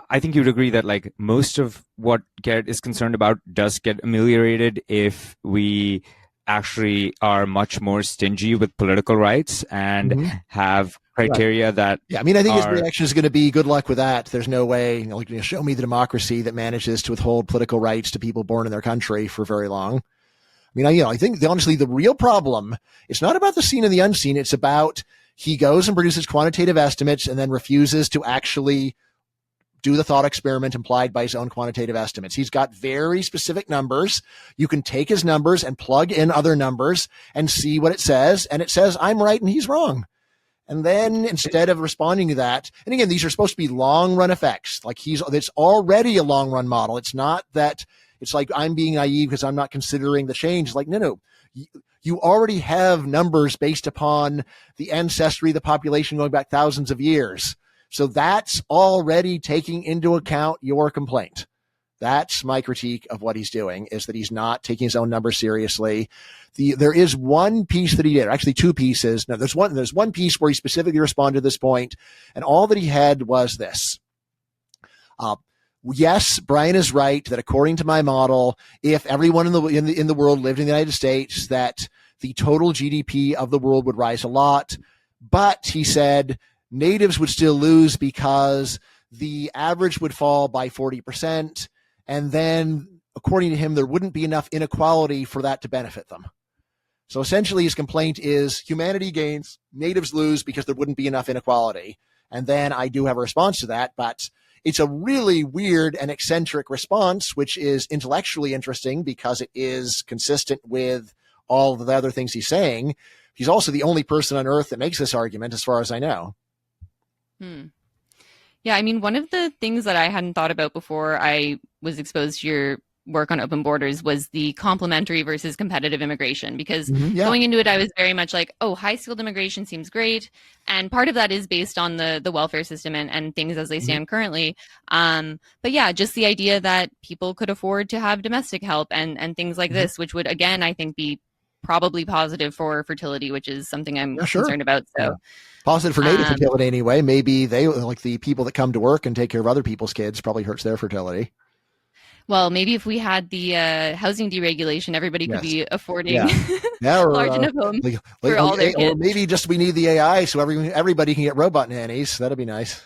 I think you'd agree that like most of what Garett is concerned about does get ameliorated if we actually are much more stingy with political rights and have criteria that I think his reaction is going to be good luck with that. There's no way, show me the democracy that manages to withhold political rights to people born in their country for very long. I think honestly the real problem, it's not about the seen and the unseen. It's about he goes and produces quantitative estimates and then refuses to actually do the thought experiment implied by his own quantitative estimates. He's got very specific numbers. You can take his numbers and plug in other numbers and see what it says. And it says, I'm right and he's wrong. And then instead of responding to that, and again, these are supposed to be long run effects. Like it's already a long run model. It's not that it's like I'm being naive because I'm not considering the change. It's like, no. You already have numbers based upon the ancestry of the population going back thousands of years. So that's already taking into account your complaint. That's my critique of what he's doing, is that he's not taking his own numbers seriously. There is one piece that he did, actually two pieces. No, there's one piece where he specifically responded to this point, and all that he had was this. Yes, Bryan is right that according to my model, if everyone in the world lived in the United States, that the total GDP of the world would rise a lot. But he said natives would still lose because the average would fall by 40%. And then, according to him, there wouldn't be enough inequality for that to benefit them. So essentially his complaint is humanity gains, natives lose because there wouldn't be enough inequality. And then I do have a response to that, but it's a really weird and eccentric response, which is intellectually interesting because it is consistent with all of the other things he's saying. He's also the only person on earth that makes this argument, as far as I know. Yeah, I mean, one of the things that I hadn't thought about before I was exposed to your work on open borders was the complementary versus competitive immigration. Because going into it, I was very much like, oh, high skilled immigration seems great. And part of that is based on the welfare system and things as they stand currently. But yeah, just the idea that people could afford to have domestic help and things like this, which would, again, I think be probably positive for fertility, which is something I'm concerned about. So positive for native fertility anyway. Maybe they, like the people that come to work and take care of other people's kids, probably hurts their fertility. Well, maybe if we had the housing deregulation, everybody could be affording or, large enough homes for all their kids. Or maybe just we need the AI so everybody can get robot nannies. That'd be nice.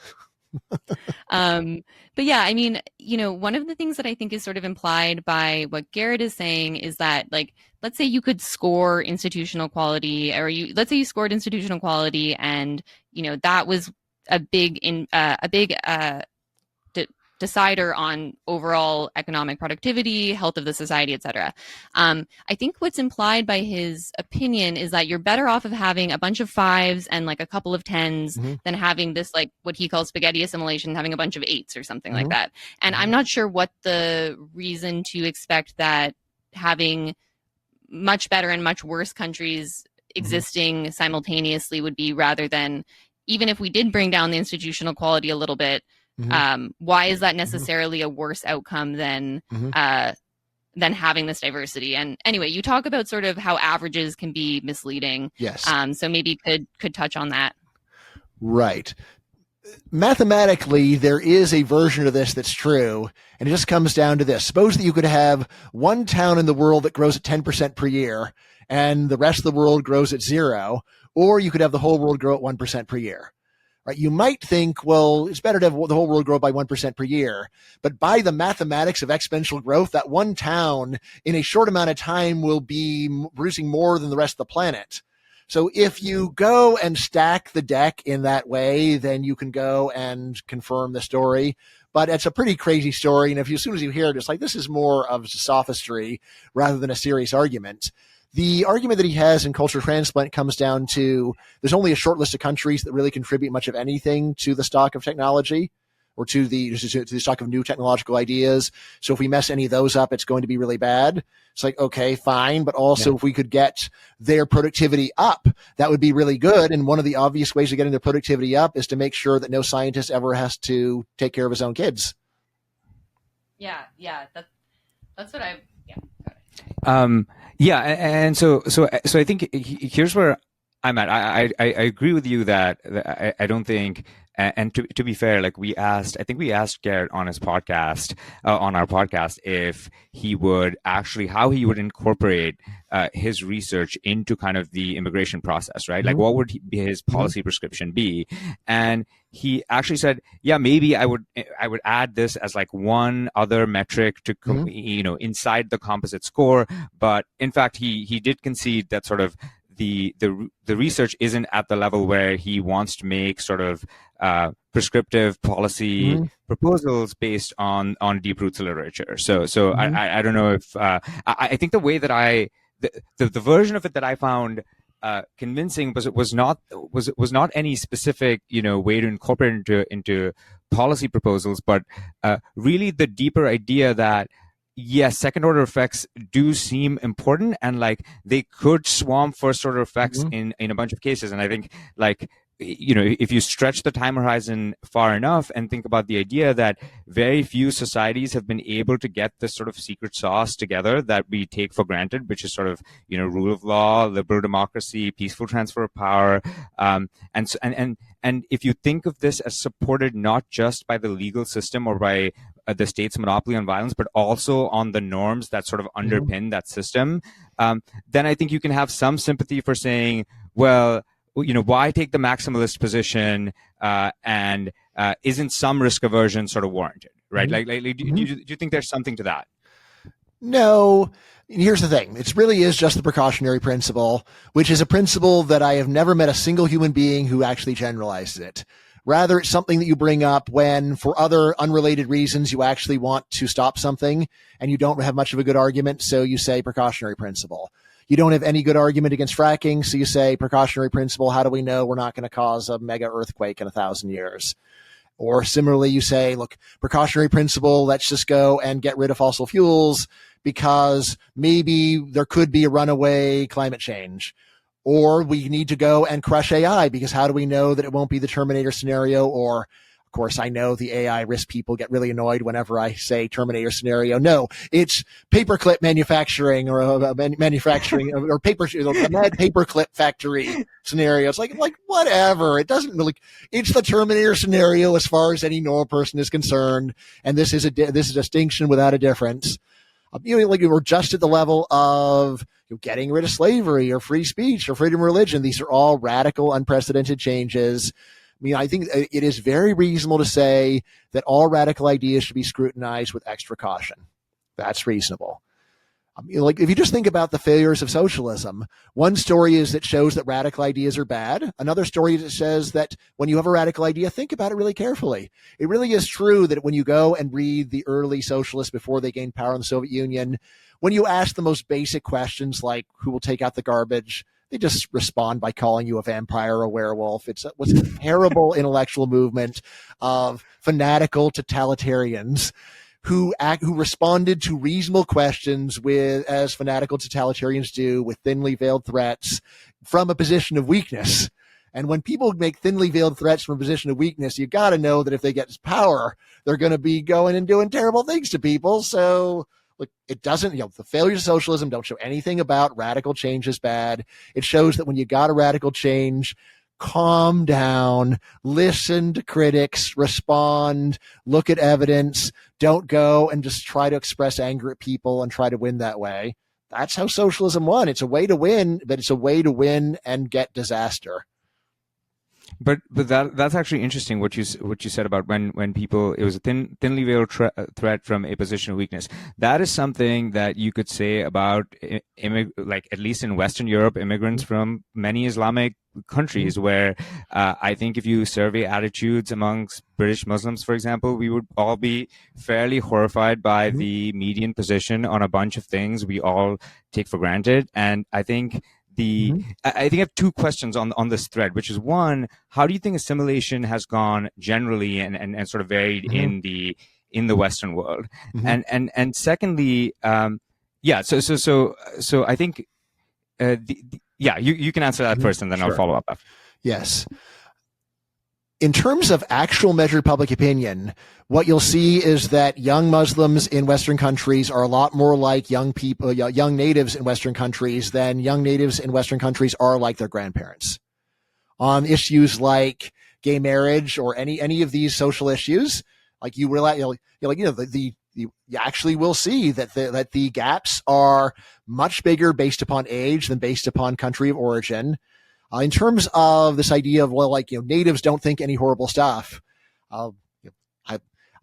But yeah, I mean, you know, one of the things that I think is sort of implied by what Garett is saying is that, like, let's say you could score institutional quality, or let's say you scored institutional quality, and you know that was a big decider on overall economic productivity, health of the society, etc. I think what's implied by his opinion is that you're better off of having a bunch of 5s and like a couple of 10s than having this, like what he calls spaghetti assimilation, having a bunch of 8s or something like that. And I'm not sure what the reason to expect that having much better and much worse countries existing simultaneously would be, rather than, even if we did bring down the institutional quality a little bit, why is that necessarily a worse outcome than having this diversity? And anyway, you talk about sort of how averages can be misleading. Yes. So maybe could touch on that. Right. Mathematically, there is a version of this that's true, and it just comes down to this. Suppose that you could have one town in the world that grows at 10% per year, and the rest of the world grows at 0, or you could have the whole world grow at 1% per year. Right? You might think, well, it's better to have the whole world grow by 1% per year. But by the mathematics of exponential growth, that one town in a short amount of time will be producing more than the rest of the planet. So if you go and stack the deck in that way, then you can go and confirm the story. But it's a pretty crazy story. And as soon as you hear it, it's like, this is more of sophistry rather than a serious argument. The argument that he has in cultural transplant comes down to there's only a short list of countries that really contribute much of anything to the stock of technology, or to the stock of new technological ideas. So if we mess any of those up, it's going to be really bad. It's like, okay, fine. But also if we could get their productivity up, that would be really good. And one of the obvious ways of getting their productivity up is to make sure that no scientist ever has to take care of his own kids. Yeah. That's what I, and so I think here's where I'm at. I agree with you that I don't think, and to be fair, like I think we asked Garett on his podcast, on our podcast, if he would actually, how he would incorporate his research into kind of the immigration process, right? Like what would his policy prescription be? And he actually said, yeah, maybe I would add this as like one other metric to, inside the composite score. But in fact, he did concede that sort of the research isn't at the level where he wants to make sort of prescriptive policy proposals based on deep roots literature. So I don't know if I think the way that the version of it that I found convincing was not any specific way to incorporate into policy proposals, but really the deeper idea that yes, second order effects do seem important, and like they could swamp first order effects in a bunch of cases. And I think like if you stretch the time horizon far enough and think about the idea that very few societies have been able to get this sort of secret sauce together that we take for granted, which is sort of rule of law, liberal democracy, peaceful transfer of power, and if you think of this as supported not just by the legal system or by the state's monopoly on violence, but also on the norms that sort of underpin that system, then I think you can have some sympathy for saying, well, why take the maximalist position, and isn't some risk aversion sort of warranted, right? Do you think there's something to that? No. Here's the thing. It really is just the precautionary principle, which is a principle that I have never met a single human being who actually generalizes it. Rather, it's something that you bring up when, for other unrelated reasons, you actually want to stop something and you don't have much of a good argument. So you say precautionary principle. You don't have any good argument against fracking. So you say precautionary principle. How do we know we're not going to cause a mega earthquake in 1,000 years? Or similarly, you say, look, precautionary principle, let's just go and get rid of fossil fuels because maybe there could be a runaway climate change. Or we need to go and crush AI because how do we know that it won't be the Terminator scenario? Or, of course, I know the AI risk people get really annoyed whenever I say Terminator scenario. No, it's paperclip manufacturing or manufacturing or a mad paperclip factory scenario. It's like whatever. It doesn't really. It's the Terminator scenario as far as any normal person is concerned, and this is a distinction without a difference. Like we're just at the level of getting rid of slavery or free speech or freedom of religion. These are all radical, unprecedented changes. I mean, I think it is very reasonable to say that all radical ideas should be scrutinized with extra caution. That's reasonable. Like if you just think about the failures of socialism, one story is that shows that radical ideas are bad. Another story is that says that when you have a radical idea, think about it really carefully. It really is true that when you go and read the early socialists before they gained power in the Soviet Union, when you ask the most basic questions like who will take out the garbage, they just respond by calling you a vampire or a werewolf. It was a terrible intellectual movement of fanatical totalitarians who responded to reasonable questions as fanatical totalitarians do, with thinly veiled threats from a position of weakness. And when people make thinly veiled threats from a position of weakness, you got to know that if they get power, they're going to be going and doing terrible things to people. So look, it doesn't, the failures of socialism don't show anything about radical change is bad. It shows that when you got a radical change, calm down, listen to critics, respond, look at evidence. Don't go and just try to express anger at people and try to win that way. That's how socialism won. It's a way to win, but it's a way to win and get disaster. But that's actually interesting what you said about when people, it was a thinly veiled threat from a position of weakness. That is something that you could say about like at least in Western Europe, immigrants from many Islamic countries, where I think if you survey attitudes amongst British Muslims, for example, we would all be fairly horrified by the median position on a bunch of things we all take for granted. And I think I have two questions on this thread, which is one, how do you think assimilation has gone generally and sort of varied in the Western world? And secondly, so I think you can answer that first and then I'll follow up after. Yes. In terms of actual measured public opinion, what you'll see is that young Muslims in Western countries are a lot more like young natives in Western countries than young natives in Western countries are like their grandparents. On issues like gay marriage or any of these social issues, like you actually will see that the gaps are much bigger based upon age than based upon country of origin. In terms of this idea of natives don't think any horrible stuff,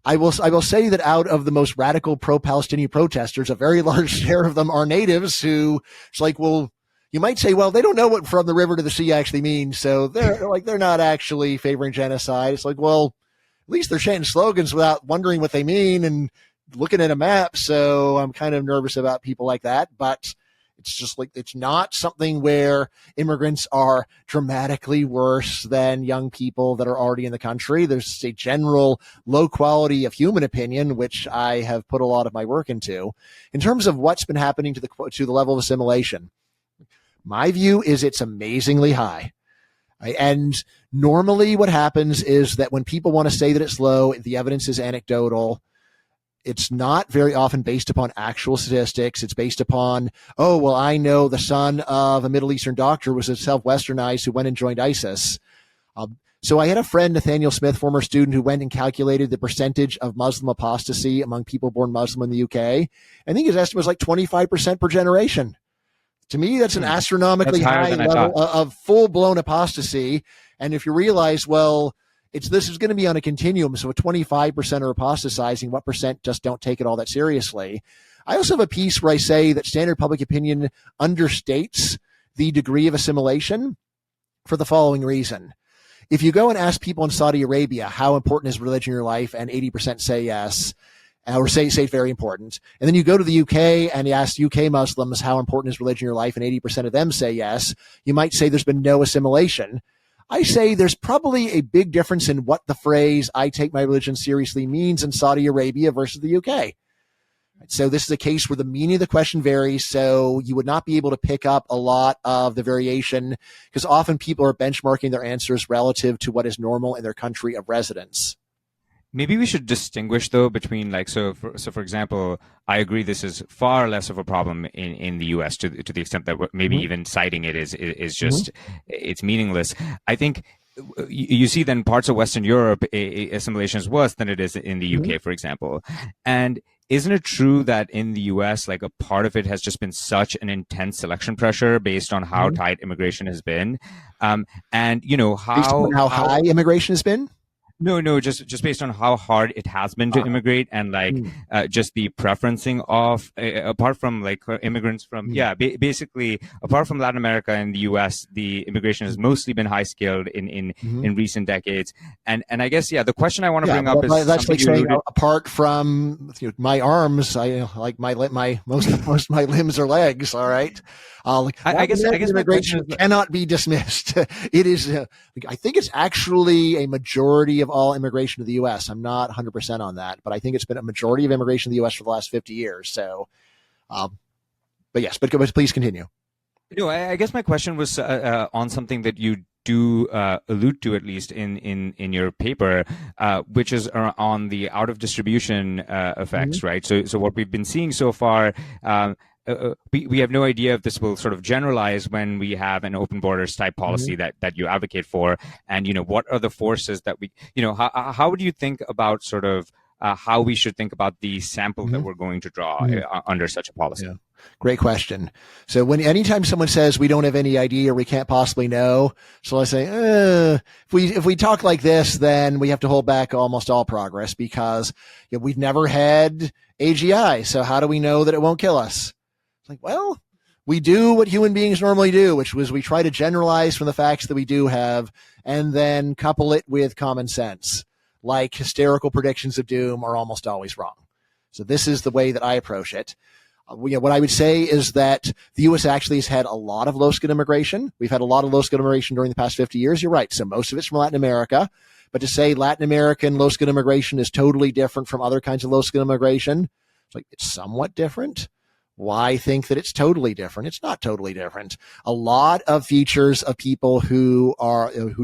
I will say that out of the most radical pro-Palestinian protesters, a very large share of them are natives who it's like, well, you might say, well, they don't know what from the river to the sea actually means, so they're not actually favoring genocide. It's like, well, at least they're chanting slogans without wondering what they mean and looking at a map. So I'm kind of nervous about people like that, but it's just like, it's not something where immigrants are dramatically worse than young people that are already in the country. There's a general low quality of human opinion, which I have put a lot of my work into. In terms of what's been happening to the level of assimilation, my view is it's amazingly high. And normally what happens is that when people want to say that it's low, the evidence is anecdotal. It's not very often based upon actual statistics. It's based upon, oh, well, I know the son of a Middle Eastern doctor was a self-Westernized who went and joined ISIS. So I had a friend, Nathaniel Smith, former student, who went and calculated the percentage of Muslim apostasy among people born Muslim in the UK. I think his estimate was like 25% per generation. To me, that's an astronomically high level of full-blown apostasy. And if you realize, well, this is going to be on a continuum. So 25% are apostatizing. What percent just don't take it all that seriously? I also have a piece where I say that standard public opinion understates the degree of assimilation for the following reason. if you go and ask people in Saudi Arabia how important is religion in your life, and 80% say yes, or say it's very important. And then you go to the UK and you ask UK Muslims how important is religion in your life, and 80% of them say yes. You might say there's been no assimilation. I say there's probably a big difference in what the phrase "I take my religion seriously" means in Saudi Arabia versus the UK. So this is a case where the meaning of the question varies, so you would not be able to pick up a lot of the variation, because often people are benchmarking their answers relative to what is normal in their country of residence. Maybe we should distinguish though between like for example, I agree this is far less of a problem in the U.S. to the extent that maybe even citing it is just it's meaningless. I think you see then parts of Western Europe assimilation is worse than it is in the UK, for example. And isn't it true that in the US, like a part of it has just been such an intense selection pressure based on how tight immigration has been, and you know how high immigration has been? No, just based on how hard it has been to immigrate, and like just the preferencing of apart from like immigrants from basically apart from Latin America and the U.S., the immigration has mostly been high skilled in recent decades. And I guess the question I want to bring up is that's like saying apart from my arms, I like most of my limbs are legs. All right. I guess immigration cannot be dismissed. It is. I think it's actually a majority of all immigration to the U.S. I'm not 100% on that, but I think it's been a majority of immigration to the U.S. for the last 50 years. So, but please continue. No, I guess my question was on something that you do allude to, at least in your paper, which is on the out of distribution effects, right? So what we've been seeing so far. We have no idea if this will sort of generalize when we have an open borders type policy that you advocate for, and what are the forces that we how would you think about sort of how we should think about the sample that we're going to draw under such a policy? Yeah. Great question. So anytime someone says we don't have any idea or we can't possibly know, so I say, if we talk like this, then we have to hold back almost all progress, because we've never had AGI. So how do we know that it won't kill us? It's like, well, we do what human beings normally do, which was we try to generalize from the facts that we do have and then couple it with common sense. Like hysterical predictions of doom are almost always wrong. So this is the way that I approach it. What I would say is that the U.S. actually has had a lot of low-skilled immigration. We've had a lot of low-skilled immigration during the past 50 years. You're right. So most of it's from Latin America. But to say Latin American low-skilled immigration is totally different from other kinds of low-skilled immigration, it's like it's somewhat different. Why think that it's totally different? It's not totally different. A lot of features of people who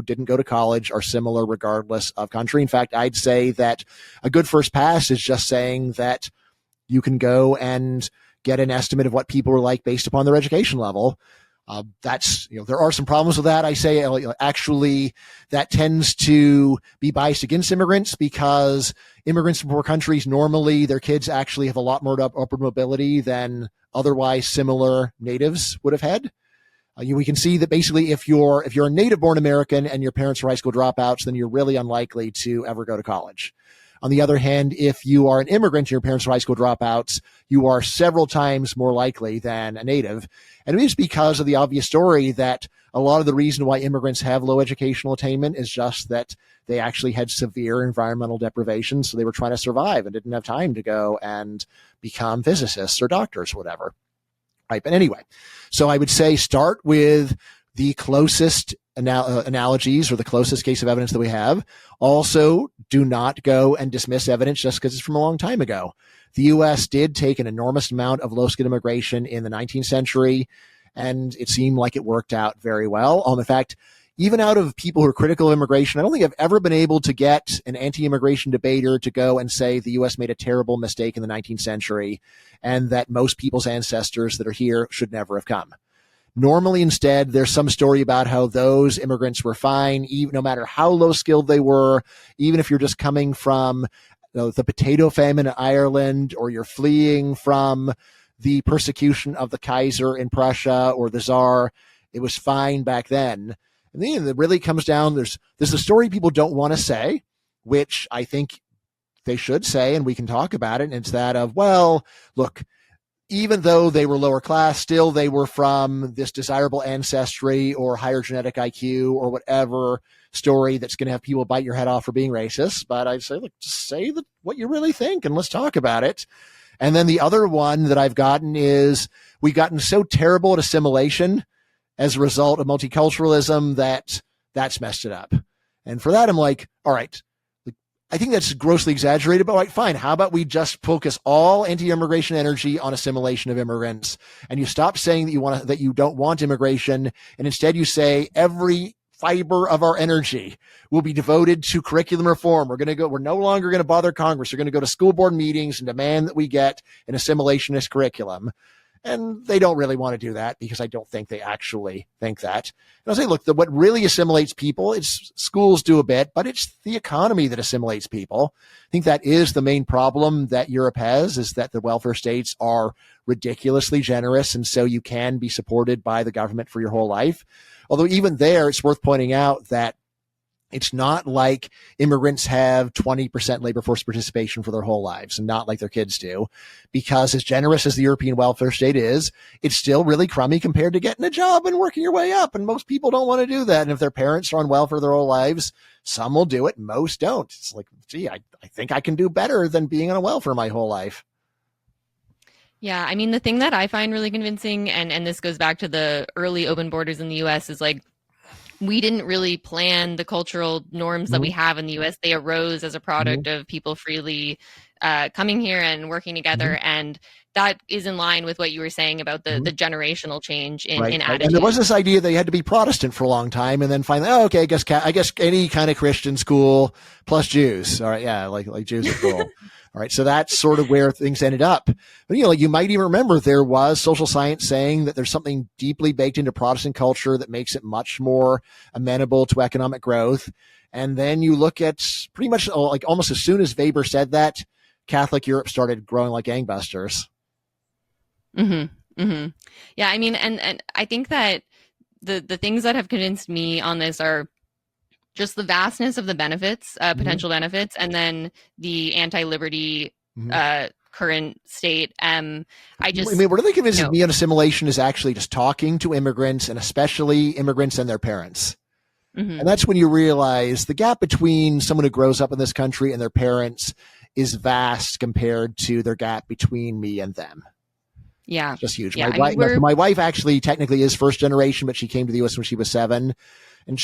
didn't go to college are similar regardless of country. In fact, I'd say that a good first pass is just saying that you can go and get an estimate of what people were like based upon their education level. There are some problems with that. I say actually that tends to be biased against immigrants, because immigrants from poor countries, normally their kids actually have a lot more upward mobility than otherwise similar natives would have had. We can see that basically if you're a native born American and your parents are high school dropouts, then you're really unlikely to ever go to college. On the other hand, if you are an immigrant and your parents are high school dropouts, you are several times more likely than a native. And it is because of the obvious story that a lot of the reason why immigrants have low educational attainment is just that they actually had severe environmental deprivation. So they were trying to survive and didn't have time to go and become physicists or doctors or whatever. Right. But anyway, so I would say start with the closest analogies or the closest case of evidence that we have. Also, do not go and dismiss evidence just because it's from a long time ago. The U.S. did take an enormous amount of low-skilled immigration in the 19th century, and it seemed like it worked out very well. In fact, even out of people who are critical of immigration, I don't think I've ever been able to get an anti-immigration debater to go and say the U.S. made a terrible mistake in the 19th century and that most people's ancestors that are here should never have come. Normally, instead, there's some story about how those immigrants were fine, even no matter how low skilled they were, even if you're just coming from the potato famine in Ireland, or you're fleeing from the persecution of the Kaiser in Prussia or the Tsar, it was fine back then. And then it really comes down, there's a story people don't want to say, which I think they should say, and we can talk about it, and it's that of, well, look, even though they were lower class, still they were from this desirable ancestry or higher genetic IQ or whatever story that's going to have people bite your head off for being racist. But I'd say, look, just say what you really think and let's talk about it. And then the other one that I've gotten is we've gotten so terrible at assimilation as a result of multiculturalism that's messed it up. And for that, I'm like, all right, I think that's grossly exaggerated, but all right, fine. How about we just focus all anti-immigration energy on assimilation of immigrants, and you stop saying that you don't want immigration, and instead you say every fiber of our energy will be devoted to curriculum reform. We're no longer going to bother Congress. We're going to go to school board meetings and demand that we get an assimilationist curriculum. And they don't really want to do that because I don't think they actually think that. And I'll say, look, what really assimilates people is schools do a bit, but it's the economy that assimilates people. I think that is the main problem that Europe has, is that the welfare states are ridiculously generous. And so you can be supported by the government for your whole life. Although even there, it's worth pointing out that it's not like immigrants have 20% labor force participation for their whole lives, and not like their kids do, because as generous as the European welfare state is, it's still really crummy compared to getting a job and working your way up. And most people don't want to do that. And if their parents are on welfare their whole lives, some will do it. Most don't. It's like, gee, I think I can do better than being on a welfare my whole life. Yeah, I mean, the thing that I find really convincing, and this goes back to the early open borders in the US, is like, we didn't really plan the cultural norms that we have in the US. They arose as a product of people freely coming here and working together. And that is in line with what you were saying about the generational change in attitude. And there was this idea that you had to be Protestant for a long time, and then finally, okay, I guess any kind of Christian school plus Jews. All right, yeah, like Jews are cool. All right, so that's sort of where things ended up. But, you might even remember there was social science saying that there's something deeply baked into Protestant culture that makes it much more amenable to economic growth. And then you look at pretty much like almost as soon as Weber said that, Catholic Europe started growing like gangbusters. Yeah, I mean, and I think that the things that have convinced me on this are just the vastness of the benefits, potential benefits, and then the anti-liberty current state. I mean, what really convinces me on assimilation is actually just talking to immigrants, and especially immigrants and their parents. And that's when you realize the gap between someone who grows up in this country and their parents is vast compared to their gap between me and them. Yeah. It's just huge. Yeah, my wife actually technically is first generation, but she came to the U.S. when she was 7. And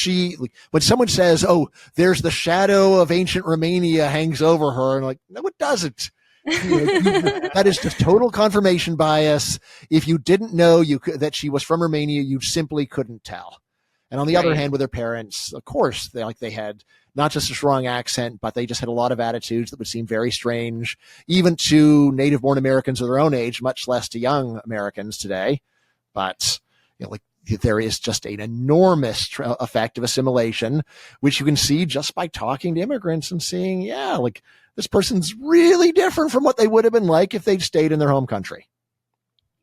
when someone says, oh, there's the shadow of ancient Romania hangs over her, and like, no, it doesn't. That is just total confirmation bias. If you didn't know that she was from Romania, you simply couldn't tell. And on the other hand, with her parents, of course, they had not just a strong accent, but they just had a lot of attitudes that would seem very strange, even to native-born Americans of their own age, much less to young Americans today. But there is just an enormous effect of assimilation, which you can see just by talking to immigrants and seeing, this person's really different from what they would have been like if they'd stayed in their home country.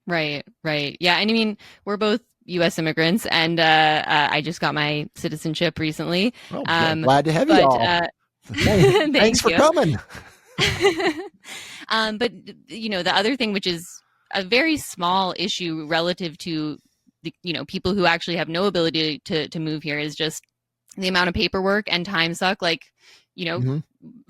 Right. Yeah, and I mean, we're both U.S. immigrants, and I just got my citizenship recently. Glad to have you all. Thanks for coming. But the other thing, which is a very small issue relative to the people who actually have no ability to move here, is just the amount of paperwork and time suck.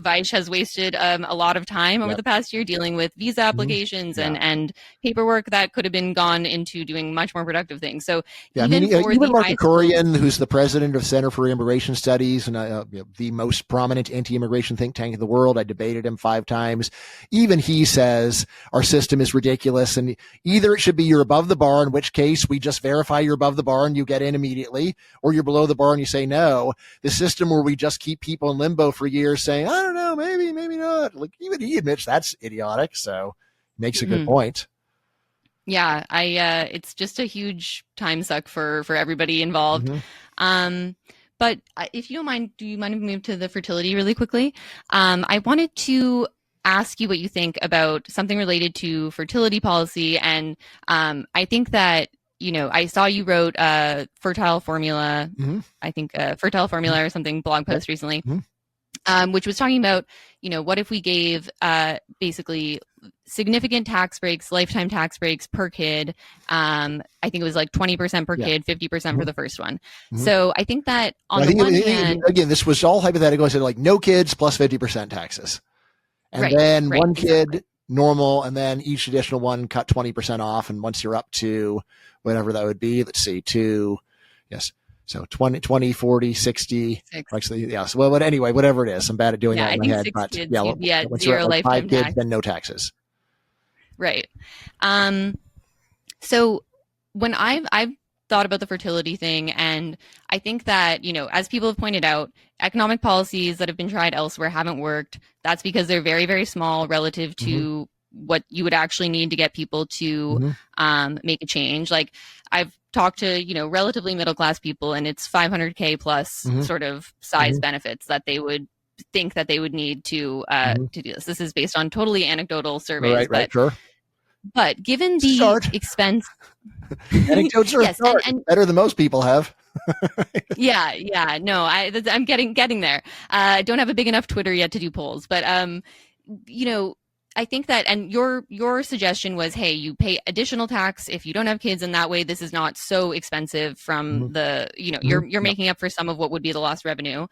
Vaish has wasted a lot of time over the past year dealing with visa applications and paperwork that could have been gone into doing much more productive things. So even Mark Korian, who's the president of Center for Immigration Studies and the most prominent anti-immigration think tank in the world, I debated him 5 times. Even he says our system is ridiculous, and either it should be you're above the bar, in which case we just verify you're above the bar and you get in immediately, or you're below the bar and you say no. The system where we just keep people in limbo for years saying, I don't know, maybe not. Like, even he admits that's idiotic, so makes a good point. Yeah, it's just a huge time suck for everybody involved. But if you don't mind, do you mind if we move to the fertility really quickly? I wanted to ask you what you think about something related to fertility policy, and I think that I saw you wrote Fertile Formula, I think Fertile Formula or something blog post recently. which was talking about, what if we gave basically significant tax breaks, lifetime tax breaks per kid. I think it was like 20% per kid, 50% for the first one. So I think that on the one hand, again, this was all hypothetical. I said like no kids plus 50% taxes. And then one kid normal, and then each additional one cut 20% off. And once you're up to whatever that would be, let's see, so 20, 40, 60. Actually, yeah. So, well, anyway, whatever it is, I'm bad at doing that in my head. But kids, yeah, once you're at like lifetime 5 kids, tax. then no taxes. Right. So when I've thought about the fertility thing, and I think that, as people have pointed out, economic policies that have been tried elsewhere haven't worked. That's because they're very, very small relative to what you would actually need to get people to make a change. Like I've talked to, relatively middle-class people, and it's 500K plus sort of size benefits that they would think that they would need to do this. This is based on totally anecdotal surveys. Right, sure. But given the expense, anecdotes are and better than most people have. No, I'm getting there. I don't have a big enough Twitter yet to do polls, but I think that, and your suggestion was, hey, you pay additional tax if you don't have kids, and that way this is not so expensive from the, you're making up for some of what would be the lost revenue.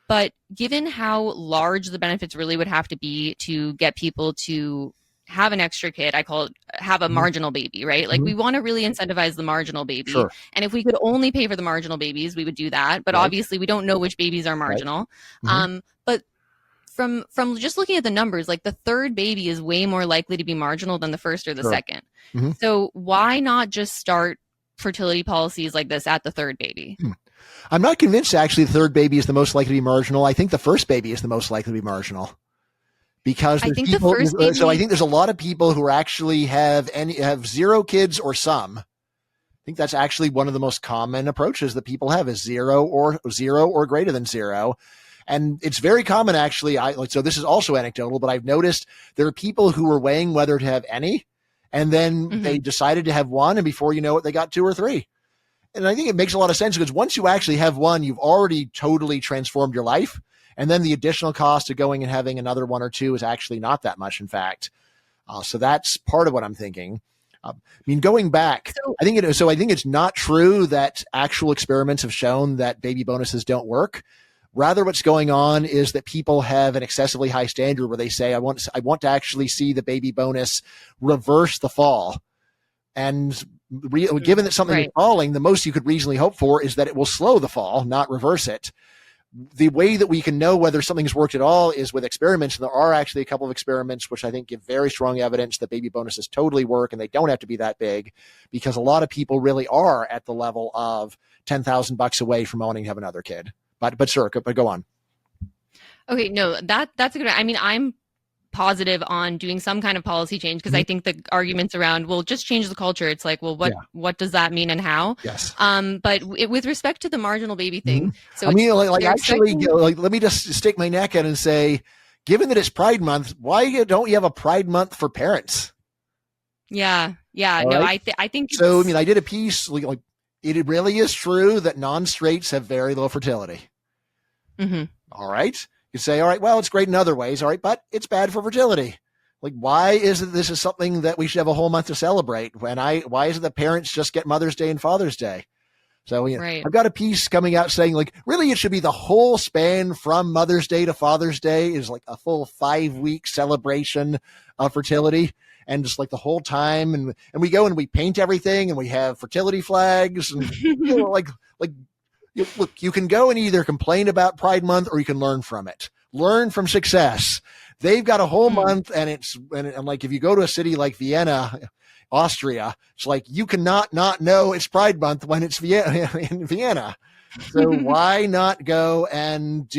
But given how large the benefits really would have to be to get people to have an extra kid, I call it have a marginal baby, right? Like we want to really incentivize the marginal baby. Sure. And if we could only pay for the marginal babies, we would do that. But obviously we don't know which babies are marginal. But from just looking at the numbers, like the third baby is way more likely to be marginal than the first or the second. So why not just start fertility policies like this at the third baby? I'm not convinced actually the third baby is the most likely to be marginal. I think the first baby is the most likely to be marginal. Because there's people, so I think there's a lot of people who are actually have 0 kids or some. I think that's actually one of the most common approaches that people have is 0 or greater than 0. And it's very common actually. So this is also anecdotal, but I've noticed there are people who are weighing whether to have any, and then they decided to have one, and before you know it, they got 2 or 3. And I think it makes a lot of sense because once you actually have one, you've already totally transformed your life. And then the additional cost of going and having another 1 or 2 is actually not that much, in fact. So that's part of what I'm thinking. Going back, I think it's not true that actual experiments have shown that baby bonuses don't work. Rather, what's going on is that people have an excessively high standard where they say, I want to actually see the baby bonus reverse the fall. And given that something is falling, the most you could reasonably hope for is that it will slow the fall, not reverse it. The way that we can know whether something's worked at all is with experiments. And there are actually a couple of experiments which I think give very strong evidence that baby bonuses totally work, and they don't have to be that big because a lot of people really are at the level of $10,000 away from wanting to have another kid. But sure, but go on. Okay, no, that's a good. I mean, I'm positive on doing some kind of policy change because I think the arguments around, well, just change the culture. It's like, well, what does that mean and how? Yes. But with respect to the marginal baby thing, so I mean, let me just stick my neck out and say, given that it's Pride Month, why don't you have a Pride Month for parents? Yeah. All no, right? I think so. I mean, I did a piece like it really is true that non-straights have very low fertility. All right. You say, all right, well, it's great in other ways. All right. But it's bad for fertility. Like, why is it this is something that we should have a whole month to celebrate? Why is it that parents just get Mother's Day and Father's Day? So I've got a piece coming out saying like, really, it should be the whole span from Mother's Day to Father's Day is like a full 5-week celebration of fertility. And just like the whole time. And we go and we paint everything and we have fertility flags and look, you can go and either complain about Pride Month or you can learn from it. Learn from success. They've got a whole month, and like if you go to a city like Vienna, Austria, it's like you cannot not know it's Pride Month when it's in Vienna. So why not go and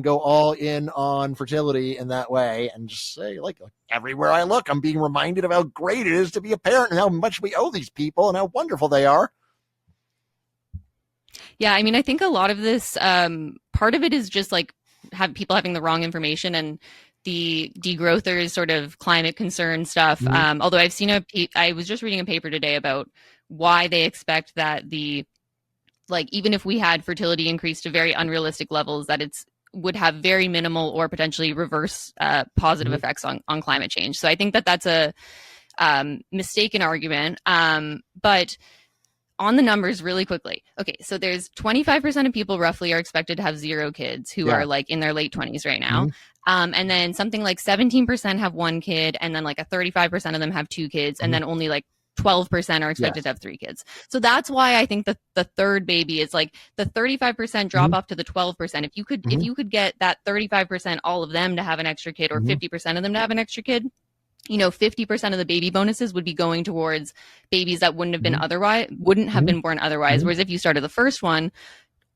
go all in on fertility in that way and just say like everywhere I look, I'm being reminded of how great it is to be a parent and how much we owe these people and how wonderful they are. Yeah, I mean, I think a lot of this, part of it is just like people having the wrong information and the degrowthers sort of climate concern stuff. Although I was just reading a paper today about why they expect that even if we had fertility increase to very unrealistic levels, that it's would have very minimal or potentially reverse positive effects on climate change. So I think that that's a mistaken argument. But on the numbers really quickly. Okay, so there's 25% of people roughly are expected to have 0 kids who are like in their late 20s right now. And then something like 17% have 1 kid, and then like a 35% of them have 2 kids, and then only like 12% are expected to have 3 kids. So that's why I think the third baby is like the 35% drop off to the 12%. If you could get that 35%, all of them to have an extra kid, or 50% of them to have an extra kid, 50% of the baby bonuses would be going towards babies that wouldn't have been born otherwise. Whereas if you started the first one,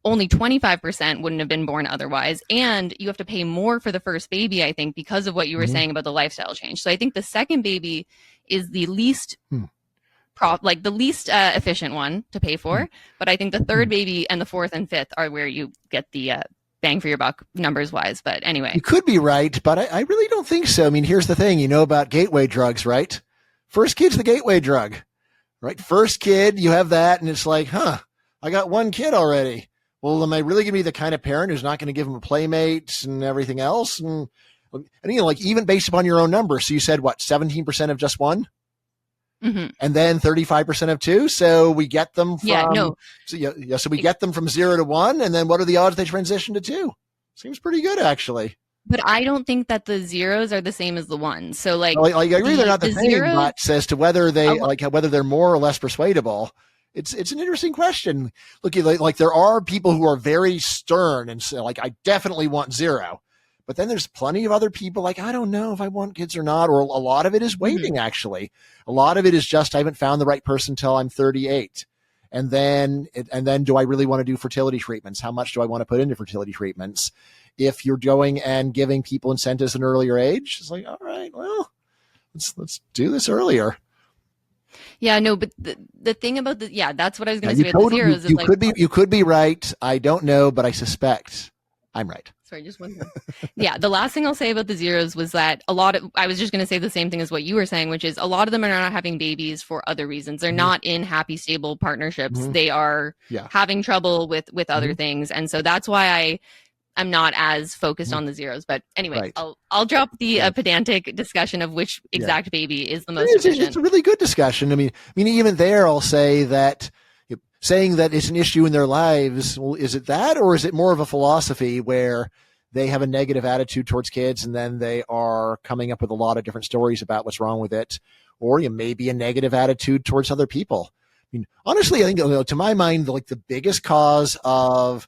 only 25% wouldn't have been born otherwise. And you have to pay more for the first baby, I think, because of what you were saying about the lifestyle change. So I think the second baby is the least the least efficient one to pay for. But I think the third baby and the fourth and fifth are where you get the bang for your buck numbers wise. But anyway, you could be right, but I really don't think so. I mean, here's the thing, about gateway drugs, right? First kid's the gateway drug, right? First kid, you have that, and it's like, I got 1 kid already. Well, am I really going to be the kind of parent who's not going to give him a playmate and everything else? And like even based upon your own numbers, so you said what, 17% of just 1? And then 35% of 2. So we get them from, so we get them from 0 to 1. And then what are the odds they transition to 2? Seems pretty good, actually. But I don't think that the zeros are the same as the ones. So like, I agree they're not the same, but as to whether they whether they're more or less persuadable, it's an interesting question. Look, like there are people who are very stern and say, like, I definitely want 0. But then there's plenty of other people like, I don't know if I want kids or not. Or a lot of it is waiting, actually. A lot of it is just I haven't found the right person until I'm 38. And then do I really want to do fertility treatments? How much do I want to put into fertility treatments? If you're going and giving people incentives at an earlier age, it's like, all right, well, let's do this earlier. Yeah, no, but the thing about that's what I was going to say about the zeros. You could be right. I don't know, but I suspect I'm right. Sorry, just one thing. Yeah, the last thing I'll say about the zeros was that I was just going to say the same thing as what you were saying, which is a lot of them are not having babies for other reasons. They're not in happy, stable partnerships. They are having trouble with other things. And so that's why I'm not as focused on the zeros. But anyway, I'll drop the pedantic discussion of which exact baby is the most efficient. It's a really good discussion. I mean, even there, I'll say that saying that it's an issue in their lives, well, is it that, or is it more of a philosophy where they have a negative attitude towards kids and then they are coming up with a lot of different stories about what's wrong with it, or maybe a negative attitude towards other people? I mean, honestly, I think, to my mind, like the biggest cause of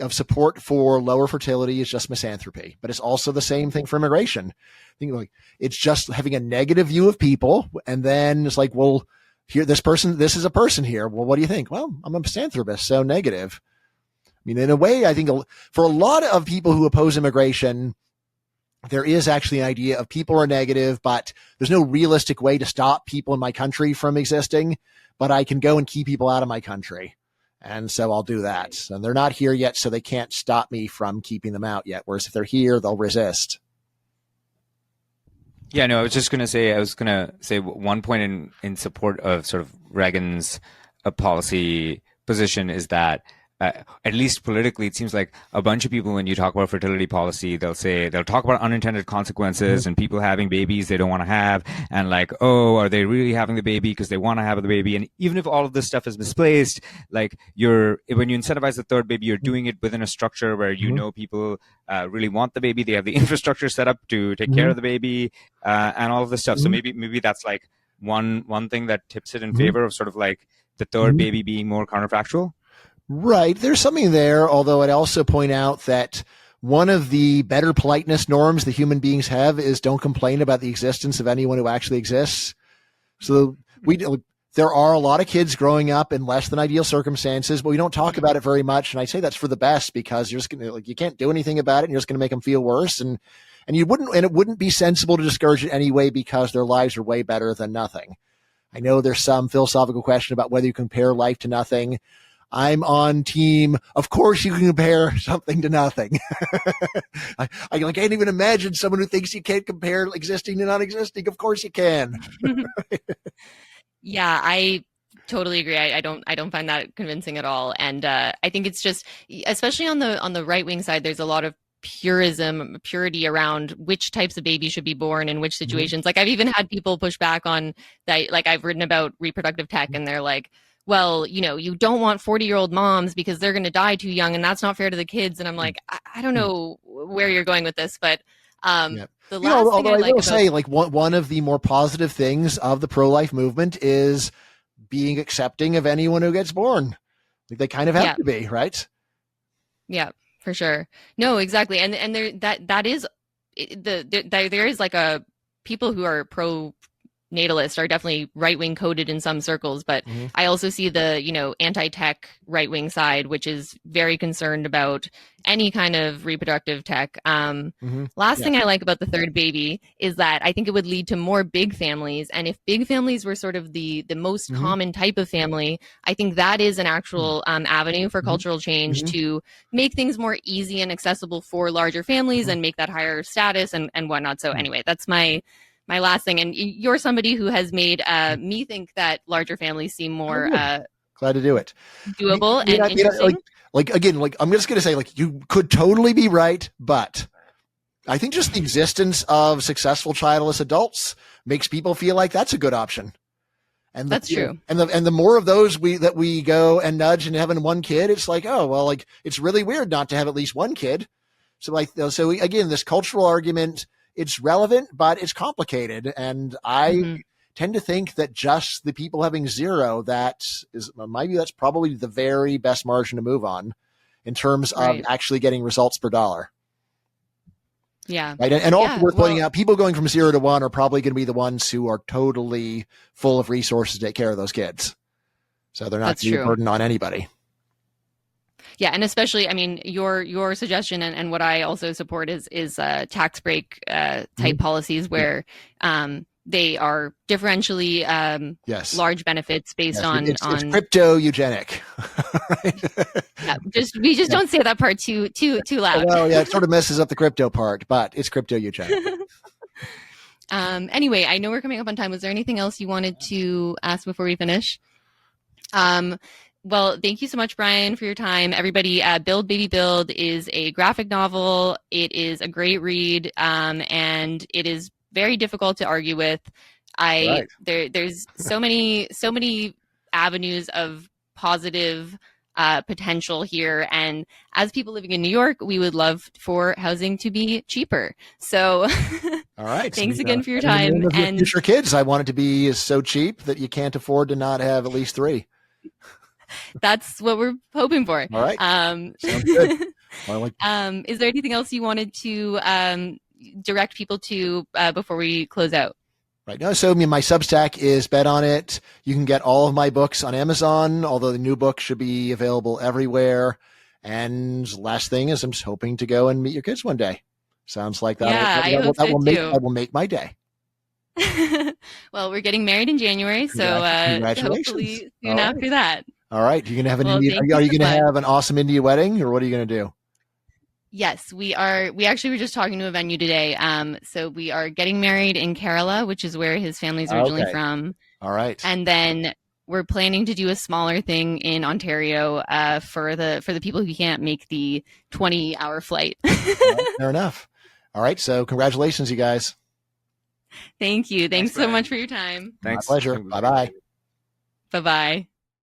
support for lower fertility is just misanthropy, but it's also the same thing for immigration. I think like it's just having a negative view of people, and then it's like, well, here, this is a person here. Well, what do you think? Well, I'm a misanthropist, so negative. I mean, in a way, I think for a lot of people who oppose immigration, there is actually an idea of people are negative, but there's no realistic way to stop people in my country from existing, but I can go and keep people out of my country. And so I'll do that. And they're not here yet, so they can't stop me from keeping them out yet. Whereas if they're here, they'll resist. Yeah, no, I was going to say one point in support of sort of Reagan's policy position is that at least politically, it seems like a bunch of people, when you talk about fertility policy, they'll talk about unintended consequences and people having babies they don't want to have, and like, oh, are they really having the baby because they want to have the baby? And even if all of this stuff is misplaced, like when you incentivize the third baby, you're doing it within a structure where people really want the baby, they have the infrastructure set up to take care of the baby, and all of this stuff. So maybe that's like one thing that tips it in favor of sort of like the third baby being more counterfactual. Right. There's something there, although I'd also point out that one of the better politeness norms that human beings have is don't complain about the existence of anyone who actually exists. So there are a lot of kids growing up in less than ideal circumstances, but we don't talk about it very much. And I say that's for the best, because you're just going to, you can't do anything about it, and you're just going to make them feel worse. And it wouldn't be sensible to discourage it anyway, because their lives are way better than nothing. I know there's some philosophical question about whether you compare life to nothing. I'm on team, of course you can compare something to nothing. I can't even imagine someone who thinks you can't compare existing to non-existing. Of course you can. Yeah, I totally agree. I don't find that convincing at all. And I think it's just, especially on the right wing side, there's a lot of purity around which types of babies should be born in which situations. Like I've even had people push back on that. Like I've written about reproductive tech, and they're like, well, you don't want 40-year-old moms because they're going to die too young, and that's not fair to the kids. And I'm like, I don't know where you're going with this, but Yeah. the last thing Although I I like will about say, like one of the more positive things of the pro-life movement is being accepting of anyone who gets born. Like they kind of have yeah. to be, right? Yeah, for sure. No, exactly. And there that is there is like a people who are pro natalist are definitely right wing coded in some circles, but I also see the, anti tech right wing side, which is very concerned about any kind of reproductive tech. Last thing I like about the third baby is that I think it would lead to more big families. And if big families were sort of the most common type of family, I think that is an actual avenue for cultural change to make things more easy and accessible for larger families and make that higher status and whatnot. So anyway, that's my last thing. And you're somebody who has made me think that larger families seem more glad to do it, doable and interesting. Again, I'm just going to say, you could totally be right, but I think just the existence of successful childless adults makes people feel like that's a good option. And that's true. And the more of those that we go and nudge and having one kid, it's like, oh, well, it's really weird not to have at least one kid. So again, this cultural argument, it's relevant, but it's complicated. And I tend to think that just the people having zero, that's probably the very best margin to move on in terms of actually getting results per dollar. Yeah. Right. And also worth pointing out, people going from 0 to 1 are probably going to be the ones who are totally full of resources to take care of those kids. So they're not going to be a burden on anybody. Yeah, and especially, I mean, your suggestion and what I also support is tax break type policies where they are differentially large benefits based on it's crypto eugenic. Yeah, we just don't say that part too loud. Well, yeah, it sort of messes up the crypto part, but it's crypto eugenic. Anyway, I know we're coming up on time. Was there anything else you wanted to ask before we finish? Well, thank you so much, Bryan, for your time. Everybody, Build Baby Build is a graphic novel. It is a great read, and it is very difficult to argue with. There's so many avenues of positive potential here, and as people living in New York, we would love for housing to be cheaper. So, all right, thanks again for your time. And future kids, I want it to be so cheap that you can't afford to not have at least 3. That's what we're hoping for. All right. Sounds good. Is there anything else you wanted to direct people to before we close out? Right. No, so my Substack is Bet On It. You can get all of my books on Amazon, although the new book should be available everywhere. And last thing is, I'm just hoping to go and meet your kids one day. Sounds like that. Yeah, that will make my day. Well, we're getting married in January, so hopefully soon after that. All right. You're going to have are you going to have an awesome India wedding, or what are you going to do? Yes, we are. We actually were just talking to a venue today. So we are getting married in Kerala, which is where his family's originally from. All right. And then we're planning to do a smaller thing in Ontario for the people who can't make the 20-hour flight. Fair enough. All right. So congratulations, you guys. Thank you. Thanks so much for your time. Thanks. My pleasure. Bye-bye. Bye-bye.